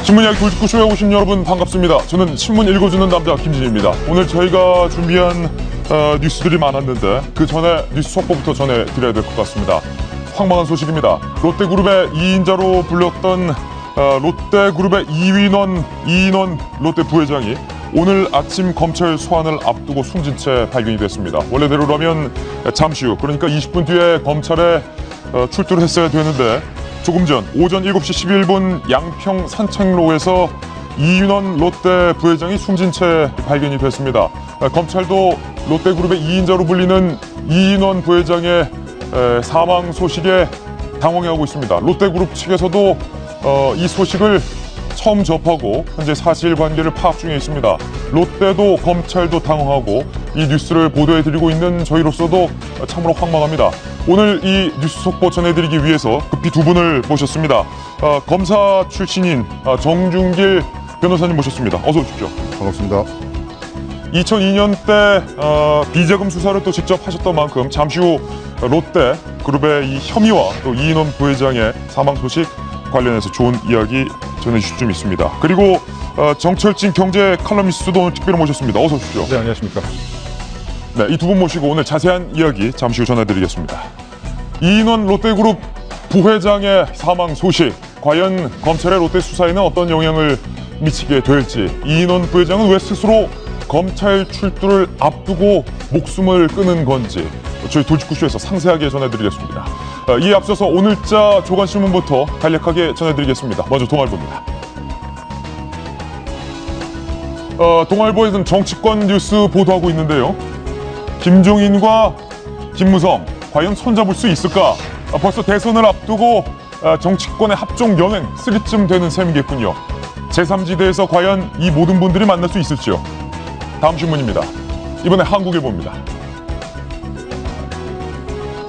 신문 이야기 돌직구쇼에 오신 여러분 반갑습니다. 저는 신문 읽어주는 남자 김진입니다. 오늘 저희가 준비한 뉴스들이 많았는데 그 전에 뉴스 속보부터 전해드려야 될 것 같습니다. 황망한 소식입니다. 롯데그룹의 2인자로 불렸던 롯데그룹의 이인원 롯데 부회장이 오늘 아침 검찰 소환을 앞두고 숨진 채 발견이 됐습니다. 원래대로라면 잠시 후, 그러니까 20분 뒤에 검찰에 출두를 했어야 되는데 조금 전 오전 7시 11분 양평 산책로에서 이인원 롯데 부회장이 숨진 채 발견이 됐습니다. 검찰도 롯데그룹의 2인자로 불리는 이인원 부회장의 사망 소식에 당황해하고 있습니다. 롯데그룹 측에서도 이 소식을 처음 접하고 현재 사실관계를 파악 중에 있습니다. 롯데도 검찰도 당황하고 이 뉴스를 보도해드리고 있는 저희로서도 참으로 황망합니다. 오늘 이 뉴스 속보 전해드리기 위해서 급히 두 분을 모셨습니다. 검사 출신인 정준길 변호사님 모셨습니다. 어서 오십시오. 반갑습니다. 2002년 때 비자금 수사를 또 직접 하셨던 만큼 잠시 후 롯데그룹의 이 혐의와 또 이인원 부회장의 사망 소식 관련해서 좋은 이야기 전해주실 점 있습니다. 그리고 정철진 경제 칼럼니스트도 오늘 특별히 모셨습니다. 어서 오십시오. 네, 안녕하십니까. 네, 이 두 분 모시고 오늘 자세한 이야기 잠시 후 전해드리겠습니다. 이인원 롯데그룹 부회장의 사망 소식, 과연 검찰의 롯데 수사에는 어떤 영향을 미치게 될지, 이인원 부회장은 왜 스스로 검찰 출두를 앞두고 목숨을 끊은 건지 저희 돌직구쇼에서 상세하게 전해드리겠습니다. 이에 앞서서 오늘자 조간신문부터 간략하게 전해드리겠습니다. 먼저 동아일보입니다. 동아일보에서는 정치권 뉴스 보도하고 있는데요. 김종인과 김무성 과연 손잡을 수 있을까? 벌써 대선을 앞두고 정치권의 합종 연행 3쯤 되는 셈이겠군요. 제3지대에서 과연 이 모든 분들이 만날 수 있을지요? 다음 신문입니다. 이번에 한국일보입니다.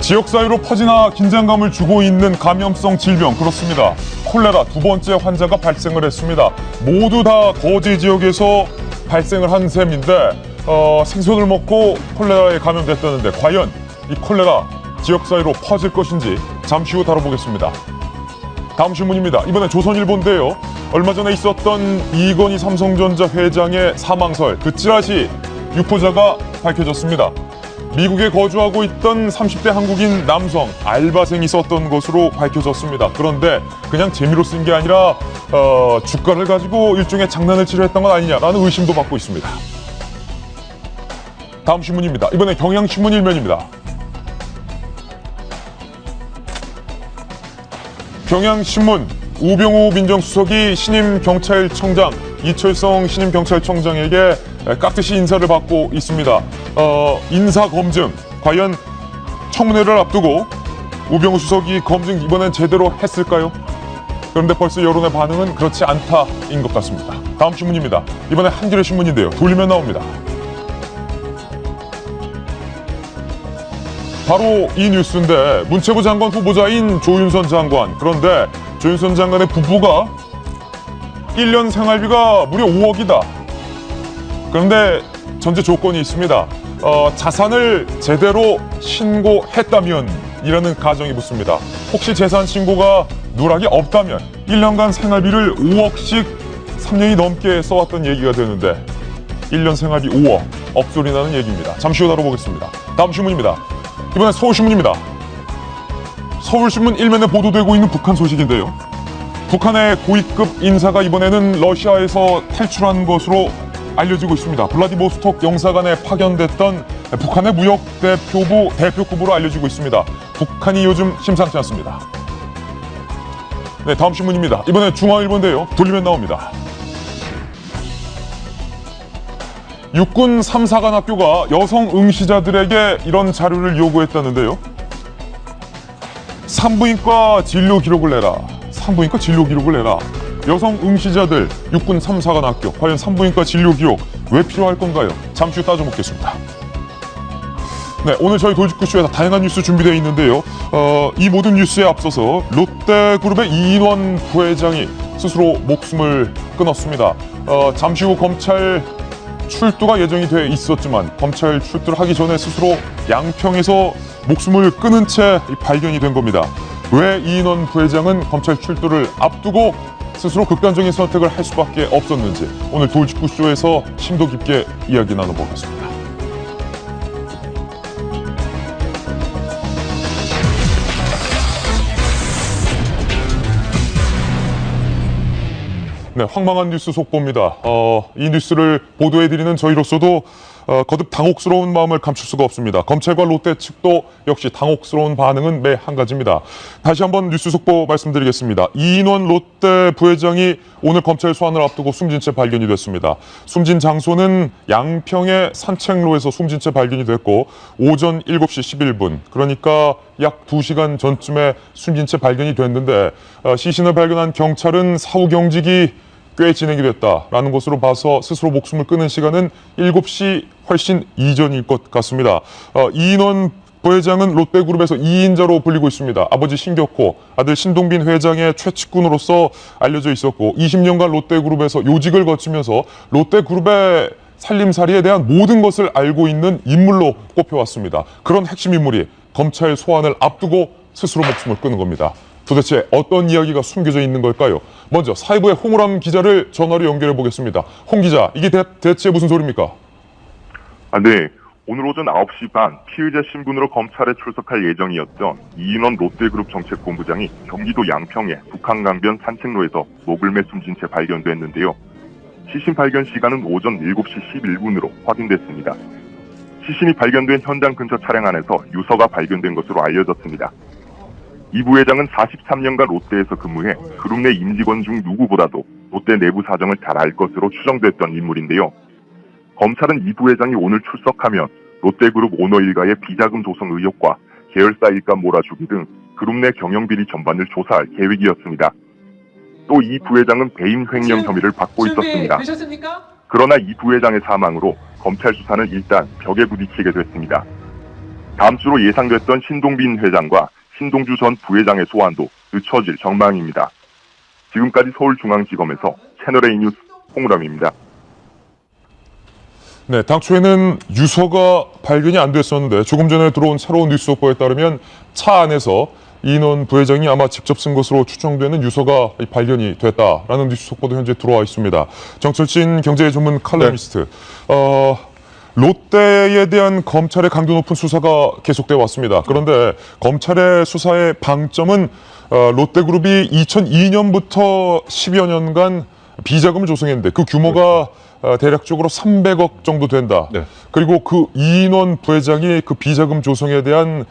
지역사회로 퍼지나 긴장감을 주고 있는 감염성 질병, 그렇습니다. 콜레라 두 번째 환자가 발생을 했습니다. 모두 다 거제 지역에서 발생을 한 셈인데 생선을 먹고 콜레라에 감염됐다는데 과연 이 콜레라 지역사회로 퍼질 것인지 잠시 후 다뤄보겠습니다. 다음 신문입니다. 이번엔 조선일보인데요. 얼마 전에 있었던 이건희 삼성전자 회장의 사망설, 그 찌라시 유포자가 밝혀졌습니다. 미국에 거주하고 있던 30대 한국인 남성 알바생이 썼던 것으로 밝혀졌습니다. 그런데 그냥 재미로 쓴 게 아니라 주가를 가지고 일종의 장난을 치려 했던 건 아니냐라는 의심도 받고 있습니다. 다음 신문입니다. 이번엔 경향신문 일면입니다. 경향신문 우병우 민정수석이 신임 경찰청장 이철성 신임 경찰청장에게 깍듯이 인사를 받고 있습니다. 인사검증, 과연 청문회를 앞두고 우병우 수석이 검증 이번엔 제대로 했을까요? 그런데 벌써 여론의 반응은 그렇지 않다인 것 같습니다. 다음 신문입니다. 이번에 한겨레 신문인데요. 돌리면 나옵니다. 바로 이 뉴스인데 문체부 장관 후보자인 조윤선 장관, 그런데 조윤선 장관의 부부가 1년 생활비가 무려 5억이다. 그런데 전제 조건이 있습니다. 자산을 제대로 신고했다면 이라는 가정이 붙습니다. 혹시 재산 신고가 누락이 없다면 1년간 생활비를 5억씩 3년이 넘게 써왔던 얘기가 되는데 1년 생활비 5억, 억소리 나는 얘기입니다. 잠시 후 다뤄보겠습니다. 다음 신문입니다. 이번엔 서울신문입니다. 서울신문 일면에 보도되고 있는 북한 소식인데요. 북한의 고위급 인사가 이번에는 러시아에서 탈출한 것으로 알려지고 있습니다. 블라디보스톡 영사관에 파견됐던 북한의 무역 대표급으로 알려지고 있습니다. 북한이 요즘 심상치 않습니다. 네, 다음 신문입니다. 이번엔 중앙일보인데요. 돌리면 나옵니다. 육군 3사관학교가 여성 응시자들에게 이런 자료를 요구했다는데요. 산부인과 진료 기록을 내라. 산부인과 진료 기록을 내라. 여성 응시자들 육군 3사관학교, 과연 산부인과 진료 기록 왜 필요할 건가요? 잠시 후 따져먹겠습니다. 네, 오늘 저희 돌직구쇼에서 다양한 뉴스 준비되어 있는데요. 이 모든 뉴스에 앞서서 롯데그룹의 이인원 부회장이 스스로 목숨을 끊었습니다. 잠시 후 검찰 출두가 예정이 돼 있었지만 검찰 출두를 하기 전에 스스로 양평에서 목숨을 끊은 채 발견이 된 겁니다. 왜 이인원 부회장은 검찰 출두를 앞두고 스스로 극단적인 선택을 할 수밖에 없었는지 오늘 돌직구쇼에서 심도 깊게 이야기 나눠보겠습니다. 네, 황망한 뉴스 속보입니다. 이 뉴스를 보도해드리는 저희로서도 거듭 당혹스러운 마음을 감출 수가 없습니다. 검찰과 롯데 측도 역시 당혹스러운 반응은 매 한 가지입니다. 다시 한번 뉴스 속보 말씀드리겠습니다. 이인원 롯데 부회장이 오늘 검찰 소환을 앞두고 숨진 채 발견이 됐습니다. 숨진 장소는 양평의 산책로에서 숨진 채 발견이 됐고 오전 7시 11분, 그러니까 약 2시간 전쯤에 숨진 채 발견이 됐는데 시신을 발견한 경찰은 사후 경직이 꽤 진행이 됐다라는 것으로 봐서 스스로 목숨을 끊은 시간은 7시 훨씬 이전일 것 같습니다. 이인원 부회장은 롯데그룹에서 2인자로 불리고 있습니다. 아버지 신격호, 아들 신동빈 회장의 최측근으로서 알려져 있었고 20년간 롯데그룹에서 요직을 거치면서 롯데그룹의 살림살이에 대한 모든 것을 알고 있는 인물로 꼽혀왔습니다. 그런 핵심 인물이 검찰 소환을 앞두고 스스로 목숨을 끊은 겁니다. 도대체 어떤 이야기가 숨겨져 있는 걸까요? 먼저 사회부의 홍우람 기자를 전화로 연결해 보겠습니다. 홍 기자, 이게 대체 무슨 소리입니까? 네. 오늘 오전 9시 반 피의자 신분으로 검찰에 출석할 예정이었던 이인원 롯데그룹 정책본부장이 경기도 양평의 북한강변 산책로에서 목을 매 숨진 채 발견됐는데요. 시신 발견 시간은 오전 7시 11분으로 확인됐습니다. 시신이 발견된 현장 근처 차량 안에서 유서가 발견된 것으로 알려졌습니다. 이 부회장은 43년간 롯데에서 근무해 그룹 내 임직원 중 누구보다도 롯데 내부 사정을 잘 알 것으로 추정됐던 인물인데요. 검찰은 이 부회장이 오늘 출석하면 롯데그룹 오너 일가의 비자금 조성 의혹과 계열사 일감 몰아주기 등 그룹 내 경영비리 전반을 조사할 계획이었습니다. 또 이 부회장은 배임 횡령 혐의를 받고 있었습니다. 그러나 이 부회장의 사망으로 검찰 수사는 일단 벽에 부딪히게 됐습니다. 다음 주로 예상됐던 신동빈 회장과 신동주 전 부회장의 소환도 늦춰질 전망입니다. 지금까지 서울중앙지검에서 채널A 뉴스 홍우람입니다. 네, 당초에는 유서가 발견이 안 됐었는데 조금 전에 들어온 새로운 뉴스 속보에 따르면 차 안에서 이인원 부회장이 아마 직접 쓴 것으로 추정되는 유서가 발견이 됐다라는 뉴스 속보도 현재 들어와 있습니다. 정철진 경제 전문 칼럼니스트, 롯데에 대한 검찰의 강도 높은 수사가 계속돼 왔습니다. 그런데 검찰의 수사의 방점은 롯데그룹이 2002년부터 10여 년간 비자금을 조성했는데 그 규모가 대략적으로 300억 정도 된다. 네. 그리고 그 이인원 부회장이 그 비자금 조성에 대한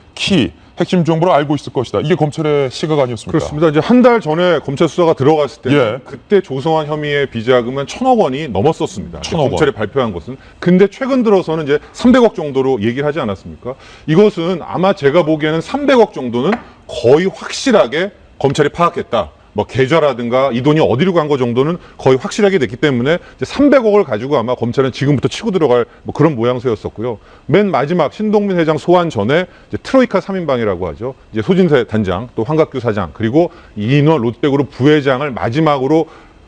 핵심 정보를 알고 있을 것이다. 이게 검찰의 시각 아니었습니까? 그렇습니다. 이제 한 달 전에 검찰 수사가 들어갔을 때 그때 조성한 혐의의 비자금은 1,000억 원이 넘었었습니다. 1,000억 원. 검찰이 발표한 것은. 근데 최근 들어서는 이제 300억 정도로 얘기를 하지 않았습니까? 이것은 아마 제가 보기에는 300억 정도는 거의 확실하게 검찰이 파악했다. 뭐 계좌라든가 이 돈이 어디로 간 거 정도는 거의 확실하게 됐기 때문에 이제 300억을 가지고 아마 검찰은 지금부터 치고 들어갈 뭐 그런 모양새였었고요. 맨 마지막 신동빈 회장 소환 전에 이제 트로이카 3인방이라고 하죠. 이제 소진세 단장, 또 황갑규 사장, 그리고 이인원 롯데그룹 부회장을 마지막으로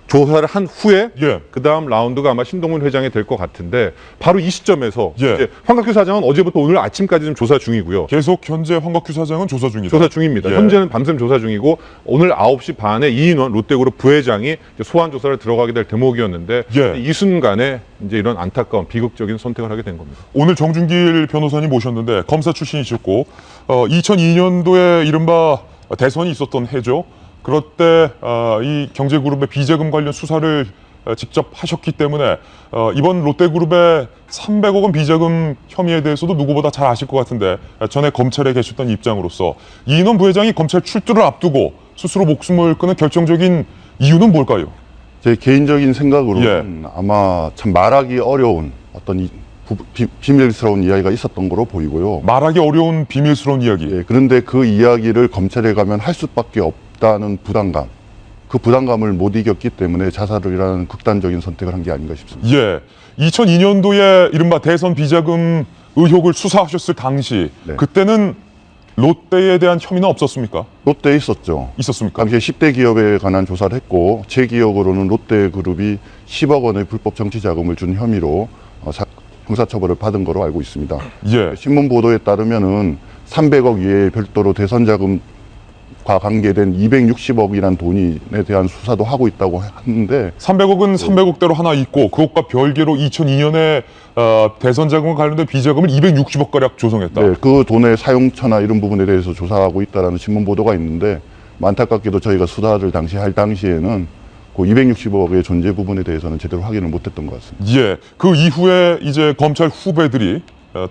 조사를 한 후에 그 다음 라운드가 아마 신동빈 회장이 될 것 같은데 바로 이 시점에서 이제 황갑규 사장은 어제부터 오늘 아침까지 좀 조사 중이고요. 계속 현재 황갑규 사장은 조사 중이다. 조사 중입니다. 현재는 밤샘 조사 중이고 오늘 9시 반에 이인원 롯데그룹 부회장이 소환 조사를 들어가게 될 대목이었는데 이 순간에 이제 이런 안타까운 비극적인 선택을 하게 된 겁니다. 오늘 정준길 변호사님 모셨는데 검사 출신이셨고 2002년도에 이른바 대선이 있었던 해죠. 그럴 때 이 경제그룹의 비자금 관련 수사를 직접 하셨기 때문에 이번 롯데그룹의 300억 원 비자금 혐의에 대해서도 누구보다 잘 아실 것 같은데 전에 검찰에 계셨던 입장으로서 이인원 부회장이 검찰 출두를 앞두고 스스로 목숨을 끊은 결정적인 이유는 뭘까요? 제 개인적인 생각으로는 아마 참 말하기 어려운 어떤 비밀스러운 이야기가 있었던 거로 보이고요. 말하기 어려운 비밀스러운 이야기. 그런데 그 이야기를 검찰에 가면 할 수밖에 없다는 부담감. 그 부담감을 못 이겼기 때문에 자살이라는 극단적인 선택을 한 게 아닌가 싶습니다. 2002년도에 이른바 대선 비자금 의혹을 수사하셨을 당시 그때는 롯데에 대한 혐의는 없었습니까? 롯데에 있었죠. 있었습니까? 당시에 10대 기업에 관한 조사를 했고 제 기억으로는 롯데그룹이 10억 원의 불법 정치 자금을 준 혐의로 형사처벌을 받은 거로 알고 있습니다. 신문 보도에 따르면은 300억 이외에 별도로 대선 자금 관계된 260억이라는 돈에 대한 수사도 하고 있다고 하는데 300억은 300억대로 하나 있고 그것과 별개로 2002년에 대선 자금과 관련된 비자금을 260억 가량 조성했다. 네, 그 돈의 사용처나 이런 부분에 대해서 조사하고 있다라는 신문 보도가 있는데 안타깝게도 저희가 수사를 할 당시에는 그 260억의 존재 부분에 대해서는 제대로 확인을 못했던 것 같습니다. 예, 그 이후에 이제 검찰 후배들이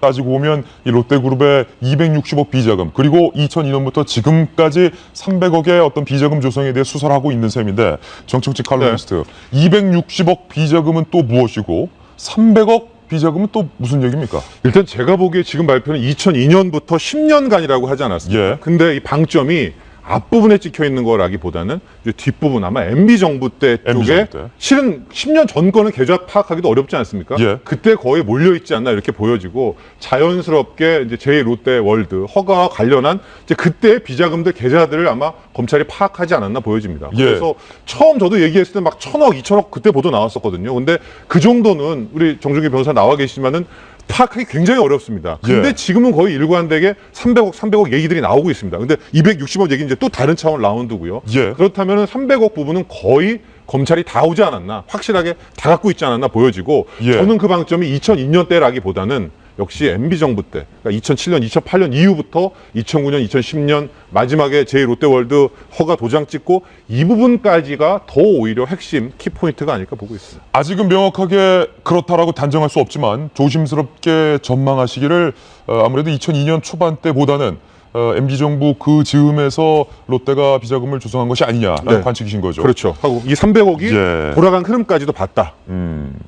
따지고 보면 이 롯데그룹의 260억 비자금 그리고 2002년부터 지금까지 300억의 어떤 비자금 조성에 대해 수사를 하고 있는 셈인데 정청치 칼럼니스트 260억 비자금은 또 무엇이고 300억 비자금은 또 무슨 얘기입니까? 일단 제가 보기에 지금 발표는 2002년부터 10년간이라고 하지 않았습니까? 예. 근데 이 방점이 앞부분에 찍혀 있는 거라기보다는 이제 뒷부분 아마 MB 정부 때 MB 쪽에 정부 때. 실은 10년 전 거는 계좌 파악하기도 어렵지 않습니까? 예. 그때 거의 몰려 있지 않나 이렇게 보여지고 자연스럽게 이제 제2롯데월드 허가와 관련한 이제 그때 비자금들 계좌들을 아마 검찰이 파악하지 않았나 보여집니다. 예. 그래서 처음 저도 얘기했을 때 막 1,000억, 2,000억 그때 보도 나왔었거든요. 근데 그 정도는 우리 정준기 변호사 나와 계시지만은 파악하기 굉장히 어렵습니다. 근데 예. 지금은 거의 일관되게 300억 얘기들이 나오고 있습니다. 근데 260억 얘기는 이제 또 다른 차원 라운드고요. 예. 그렇다면 300억 부분은 거의 검찰이 다 오지 않았나, 확실하게 다 갖고 있지 않았나 보여지고 예. 저는 그 방점이 2002년 때라기보다는 역시 MB 정부 때, 그러니까 2007년, 2008년 이후부터 2009년, 2010년 마지막에 제2롯데월드 허가 도장 찍고 이 부분까지가 더 오히려 핵심 키포인트가 아닐까 보고 있습니다. 아직은 명확하게 그렇다라고 단정할 수 없지만 조심스럽게 전망하시기를 아무래도 2002년 초반 때보다는 MB정부 그 즈음에서 롯데가 비자금을 조성한 것이 아니냐라는 네. 관측이신 거죠. 그렇죠. 하고 이 300억이 예. 돌아간 흐름까지도 봤다.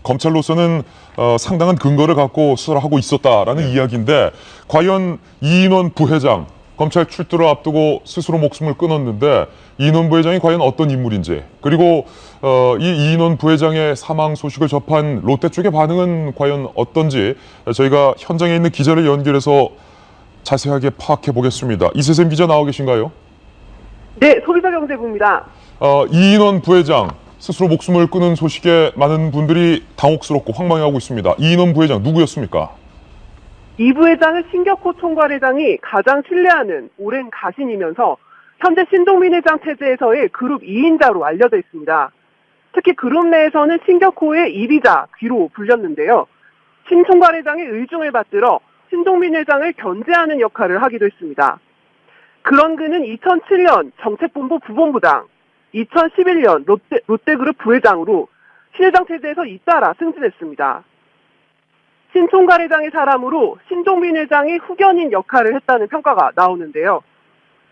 검찰로서는 상당한 근거를 갖고 수사를 하고 있었다라는 이야기인데 과연 이인원 부회장 검찰 출두를 앞두고 스스로 목숨을 끊었는데 이인원 부회장이 과연 어떤 인물인지 그리고 이 이인원 부회장의 사망 소식을 접한 롯데 쪽의 반응은 과연 어떤지 저희가 현장에 있는 기자를 연결해서 자세하게 파악해 보겠습니다. 이세샘 기자 나와 계신가요? 네, 소비자경제부입니다. 이인원 부회장 스스로 목숨을 끊은 소식에 많은 분들이 당혹스럽고 황망해하고 있습니다. 이인원 부회장 누구였습니까? 이 부회장은 신격호 총괄회장이 가장 신뢰하는 오랜 가신이면서 현재 신동빈 회장 체제에서의 그룹 2인자로 알려져 있습니다. 특히 그룹 내에서는 신격호의 이비자 귀로 불렸는데요. 신 총괄회장의 의중을 받들어 신동빈 회장을 견제하는 역할을 하기도 했습니다. 그런 그는 2007년 정책본부 부본부장, 2011년 롯데그룹 부회장으로 신 회장 체제에서 잇따라 승진했습니다. 신 총괄회장의 사람으로 신동빈 회장이 후견인 역할을 했다는 평가가 나오는데요.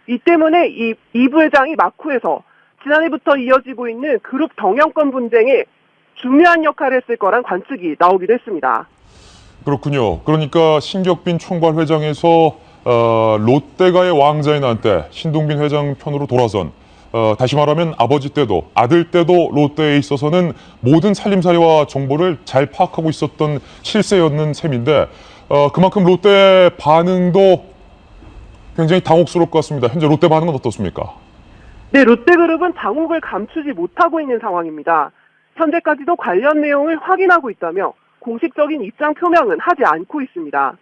이 때문에 이 부회장이 마쿠에서 지난해부터 이어지고 있는 그룹 경영권 분쟁에 중요한 역할을 했을 거란 관측이 나오기도 했습니다. 그렇군요. 그러니까 신격빈 총괄회장에서 롯데가의 왕자의 난 때 신동빈 회장 편으로 돌아선 다시 말하면 아버지 때도 아들 때도 롯데에 있어서는 모든 살림살이와 정보를 잘 파악하고 있었던 실세였는 셈인데 그만큼 롯데 반응도 굉장히 당혹스러울 것 같습니다. 현재 롯데 반응은 어떻습니까? 네, 롯데그룹은 당혹을 감추지 못하고 있는 상황입니다. 현재까지도 관련 내용을 확인하고 있다며 공식적인 입장 표명은 하지 않고 있습니다.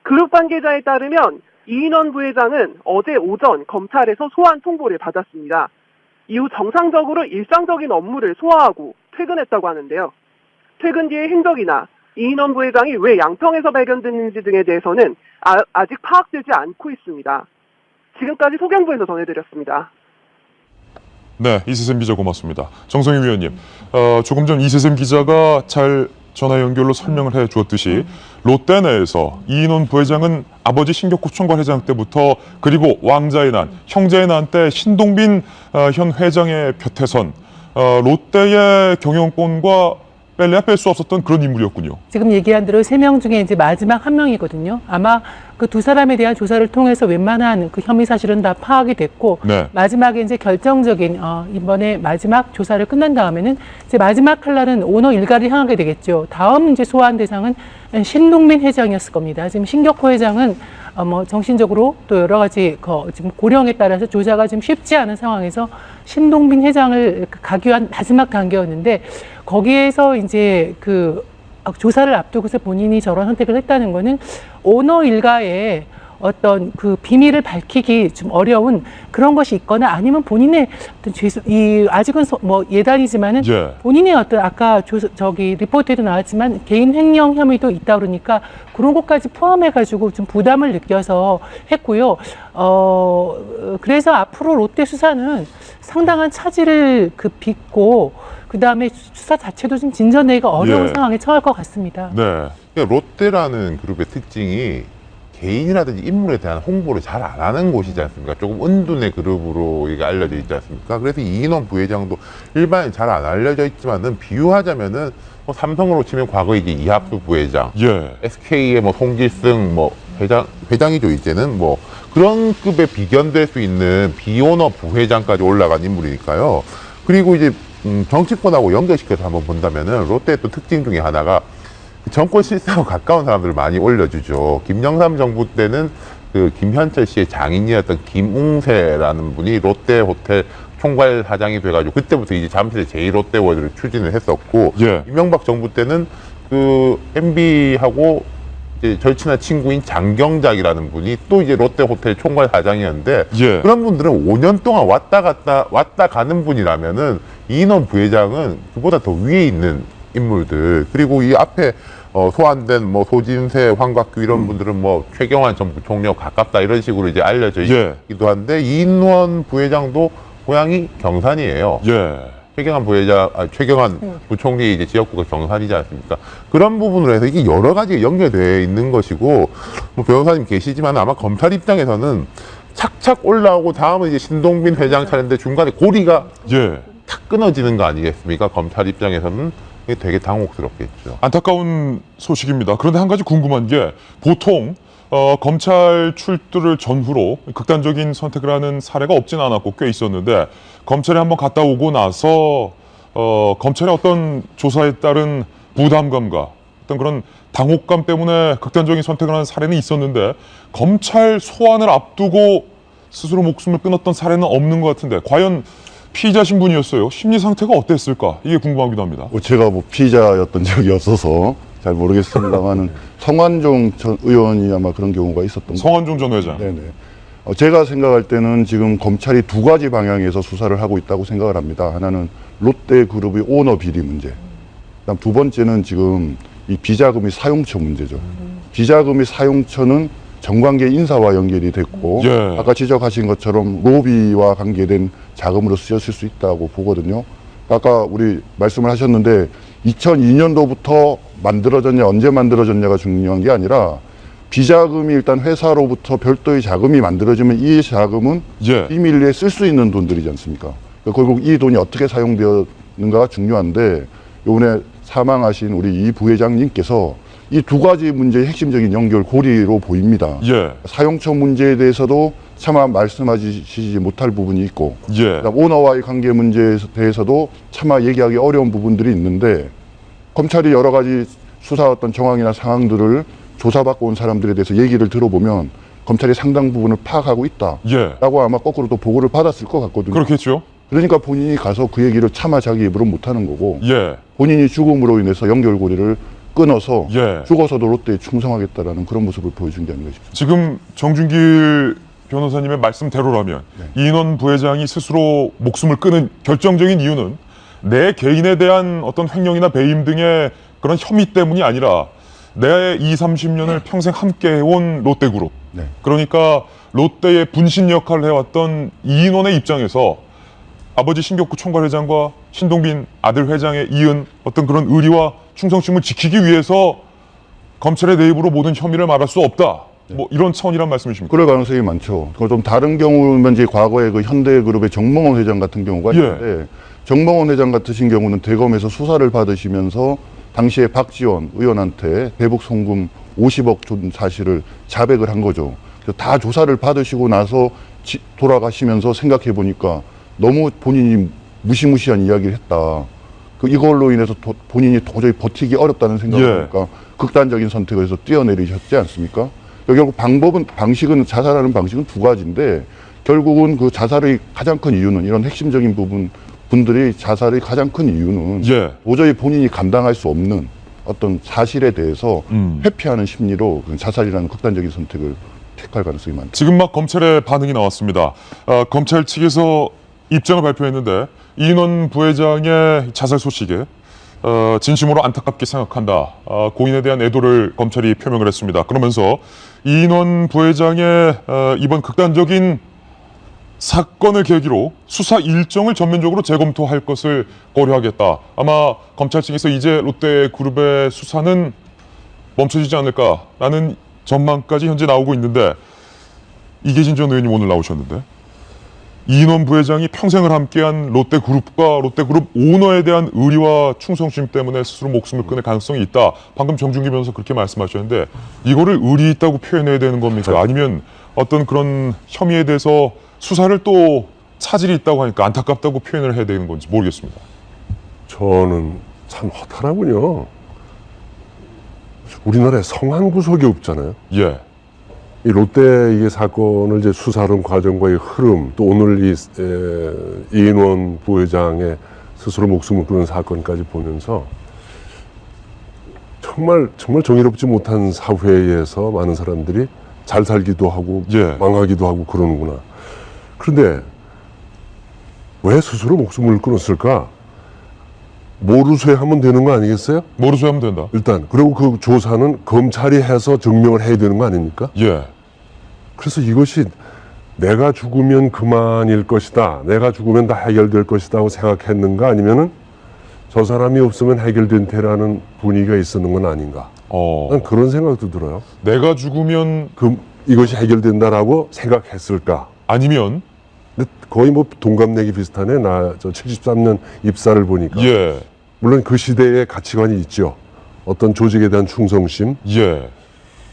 그룹 관계자에 따르면 이인원 부회장은 어제 오전 검찰에서 소환 통보를 받았습니다. 이후 정상적으로 일상적인 업무를 소화하고 퇴근했다고 하는데요. 퇴근 뒤의 행적이나 이인원 부회장이 왜 양평에서 발견됐는지 등에 대해서는 아직 파악되지 않고 있습니다. 지금까지 소경부에서 전해드렸습니다. 네, 이세샘 기자 고맙습니다. 정성희 위원님, 조금 전 이세샘 기자가 잘 전화 연결로 설명을 해 주었듯이 롯데 내에서 이인원 부회장은 아버지 신격호 총괄회장 때부터 그리고 왕자의 난, 형제의 난 때 신동빈 현 회장의 곁에선 롯데의 경영권과 뺄래야 뺄 수 없었던 그런 인물이었군요. 지금 얘기한 대로 3명 중에 이제 마지막 1명이거든요. 아마 그 두 사람에 대한 조사를 통해서 웬만한 그 혐의 사실은 다 파악이 됐고, 네. 마지막에 이제 결정적인 이번에 마지막 조사를 끝난 다음에는 이제 마지막 칼날은 오너 일가를 향하게 되겠죠. 다음 이제 소환 대상은 신동빈 회장이었을 겁니다. 지금 신격호 회장은 뭐 정신적으로 또 여러 가지 지금 고령에 따라서 조사가 좀 쉽지 않은 상황에서 신동빈 회장을 가기 위한 마지막 단계였는데, 거기에서 이제 그 조사를 앞두고서 본인이 저런 선택을 했다는 거는 오너 일가에 어떤 그 비밀을 밝히기 좀 어려운 그런 것이 있거나 아니면 본인의 어떤 아직은 뭐 예단이지만은 예. 본인의 어떤 아까 저기 리포트에도 나왔지만 개인 횡령 혐의도 있다 그러니까 그런 것까지 포함해가지고 좀 부담을 느껴서 했고요. 그래서 앞으로 롯데 수사는 상당한 차질을 빚고 그 다음에 수사 자체도 좀 진전되기가 어려운 예. 상황에 처할 것 같습니다. 네. 그러니까 롯데라는 그룹의 특징이 개인이라든지 인물에 대한 홍보를 잘 안 하는 곳이지 않습니까? 조금 은둔의 그룹으로 이게 알려져 있지 않습니까? 그래서 이인원 부회장도 일반인 잘 안 알려져 있지만은 비유하자면은 뭐 삼성으로 치면 과거 이제 이학수 부회장, 예. SK의 뭐 송길승 뭐 회장이죠 이제는 뭐 그런 급에 비견될 수 있는 비오너 부회장까지 올라간 인물이니까요. 그리고 이제 정치권하고 연결시켜서 한번 본다면은 롯데의 또 특징 중에 하나가 정권 실세하고 가까운 사람들을 많이 올려주죠. 김영삼 정부 때는 그 김현철 씨의 장인이었던 김웅세라는 분이 롯데 호텔 총괄 사장이 돼가지고 그때부터 이제 잠실의 제2롯데월드를 추진을 했었고, 예. 이명박 정부 때는 그 MB하고 이제 절친한 친구인 장경작이라는 분이 또 이제 롯데 호텔 총괄 사장이었는데, 예. 그런 분들은 5년 동안 왔다 가는 분이라면은 이인원 부회장은 그보다 더 위에 있는 인물들, 그리고 이 앞에 소환된 뭐 소진세, 황곽규 이런 분들은 뭐 최경환 전 부총리와 가깝다 이런 식으로 이제 알려져 예. 있기도 한데, 이인원 부회장도 고향이 경산이에요. 예. 최경환 부총리 이제 지역구가 경산이지 않습니까? 그런 부분으로 해서 이게 여러 가지 연결되어 있는 것이고, 뭐 변호사님 계시지만 아마 검찰 입장에서는 착착 올라오고 다음은 이제 신동빈 회장 차례인데 중간에 고리가 예. 탁 끊어지는 거 아니겠습니까? 검찰 입장에서는 이게 되게 당혹스럽겠죠. 안타까운 소식입니다. 그런데 한 가지 궁금한 게 보통 검찰 출두를 전후로 극단적인 선택을 하는 사례가 없진 않았고 꽤 있었는데, 검찰에 한번 갔다 오고 나서 검찰의 어떤 조사에 따른 부담감과 어떤 그런 당혹감 때문에 극단적인 선택을 하는 사례는 있었는데, 검찰 소환을 앞두고 스스로 목숨을 끊었던 사례는 없는 것 같은데, 과연 피의자 신분이었어요. 심리 상태가 어땠을까? 이게 궁금하기도 합니다. 제가 뭐 피의자였던 적이 없어서 잘 모르겠습니다만은 성완종 전 의원이 아마 그런 경우가 있었던 것 성완종 전 회장. 네네. 제가 생각할 때는 지금 검찰이 두 가지 방향에서 수사를 하고 있다고 생각을 합니다. 하나는 롯데그룹의 오너 비리 문제. 그다음 두 번째는 지금 이 비자금의 사용처 문제죠. 비자금의 사용처는 정관계 인사와 연결이 됐고, 예. 아까 지적하신 것처럼 로비와 관계된 자금으로 쓰였을 수 있다고 보거든요. 아까 우리 말씀을 하셨는데 2002년도부터 만들어졌냐, 언제 만들어졌냐가 중요한 게 아니라 비자금이 일단 회사로부터 별도의 자금이 만들어지면 이 자금은 예. 비밀리에 쓸 수 있는 돈들이지 않습니까? 결국 이 돈이 어떻게 사용되었는가가 중요한데, 요번에 사망하신 우리 이 부회장님께서 이 두 가지 문제의 핵심적인 연결 고리로 보입니다. 예. 사용처 문제에 대해서도 차마 말씀하시지 못할 부분이 있고, 예. 그다음 오너와의 관계 문제에 대해서도 차마 얘기하기 어려운 부분들이 있는데, 검찰이 여러 가지 수사 어떤 정황이나 상황들을 조사받고 온 사람들에 대해서 얘기를 들어보면 검찰이 상당 부분을 파악하고 있다라고 예. 아마 거꾸로 또 보고를 받았을 것 같거든요. 그렇겠죠. 그러니까 본인이 가서 그 얘기를 차마 자기 입으로 못하는 거고, 예. 본인이 죽음으로 인해서 연결고리를 끊어서 예. 죽어서도 롯데에 충성하겠다라는 그런 모습을 보여준 게 아닌가 싶습니다. 지금 정준길 변호사님의 말씀대로라면 네. 이인원 부회장이 스스로 목숨을 끊은 결정적인 이유는 내 개인에 대한 어떤 횡령이나 배임 등의 그런 혐의 때문이 아니라 내 20, 30년을 평생 함께 해온 롯데그룹. 네. 그러니까 롯데의 분신 역할을 해왔던 이인원의 입장에서 아버지 신격구 총괄회장과 신동빈 아들 회장에 이은 어떤 그런 의리와 충성심을 지키기 위해서 검찰의 내입으로 모든 혐의를 말할 수 없다. 뭐 이런 차원이란 말씀이십니까? 그럴 가능성이 많죠. 좀 다른 경우면 이제 과거에 그 현대그룹의 정몽원 회장 같은 경우가 있는데, 정몽원 회장 같으신 경우는 대검에서 수사를 받으시면서 당시에 박지원 의원한테 대북 송금 50억 준 사실을 자백을 한 거죠. 그래서 다 조사를 받으시고 나서 돌아가시면서 생각해 보니까 너무 본인이 무시무시한 이야기를 했다. 이걸로 인해서 본인이 도저히 버티기 어렵다는 생각을 하니까 극단적인 선택을 해서 뛰어내리셨지 않습니까? 결국 방식은 자살하는 방식은 두 가지인데, 결국은 그 자살의 가장 큰 이유는, 이런 핵심적인 분들이 자살의 가장 큰 이유는 도저히 본인이 감당할 수 없는 어떤 사실에 대해서 회피하는 심리로 자살이라는 극단적인 선택을 택할 가능성이 많다. 지금 막 검찰의 반응이 나왔습니다. 검찰 측에서 입장을 발표했는데 이인원 부회장의 자살 소식에 진심으로 안타깝게 생각한다. 고인에 대한 애도를 검찰이 표명을 했습니다. 그러면서 이인원 부회장의 이번 극단적인 사건을 계기로 수사 일정을 전면적으로 재검토할 것을 고려하겠다. 아마 검찰 측에서 이제 롯데그룹의 수사는 멈춰지지 않을까라는 전망까지 현재 나오고 있는데, 이계진 전 의원님 오늘 나오셨는데 이인원 부회장이 평생을 함께한 롯데그룹과 롯데그룹 오너에 대한 의리와 충성심 때문에 스스로 목숨을 끊을 가능성이 있다. 방금 정준기 변호사 그렇게 말씀하셨는데 이거를 의리 있다고 표현해야 되는 겁니까? 아니면 어떤 그런 혐의에 대해서 수사를 또 차질이 있다고 하니까 안타깝다고 표현을 해야 되는 건지 모르겠습니다. 저는 참 허탈하군요. 우리나라에 성한 구석이 없잖아요. 예. 이 롯데 이게 사건을 이제 수사하는 과정과의 흐름, 또 오늘 이 이인원 부회장의 스스로 목숨을 끊은 사건까지 보면서 정말 정의롭지 못한 사회에서 많은 사람들이 잘 살기도 하고 예. 망하기도 하고 그러는구나. 그런데 왜 스스로 목숨을 끊었을까? 모르쇠하면 되는 거 아니겠어요? 모르쇠하면 된다. 일단 그리고 그 조사는 검찰이 해서 증명을 해야 되는 거 아닙니까? 예. 그래서 이것이 내가 죽으면 그만일 것이다, 내가 죽으면 다 해결될 것이다 하고 생각했는가, 아니면은 저 사람이 없으면 해결된 테라는 분위기가 있었는 건 아닌가. 난 그런 생각도 들어요. 내가 죽으면 이것이 해결된다라고 생각했을까? 아니면 근데 거의 뭐 동갑내기 비슷하네. 나 저 73년 입사를 보니까. 예. 물론 그 시대의 가치관이 있죠. 어떤 조직에 대한 충성심. 예.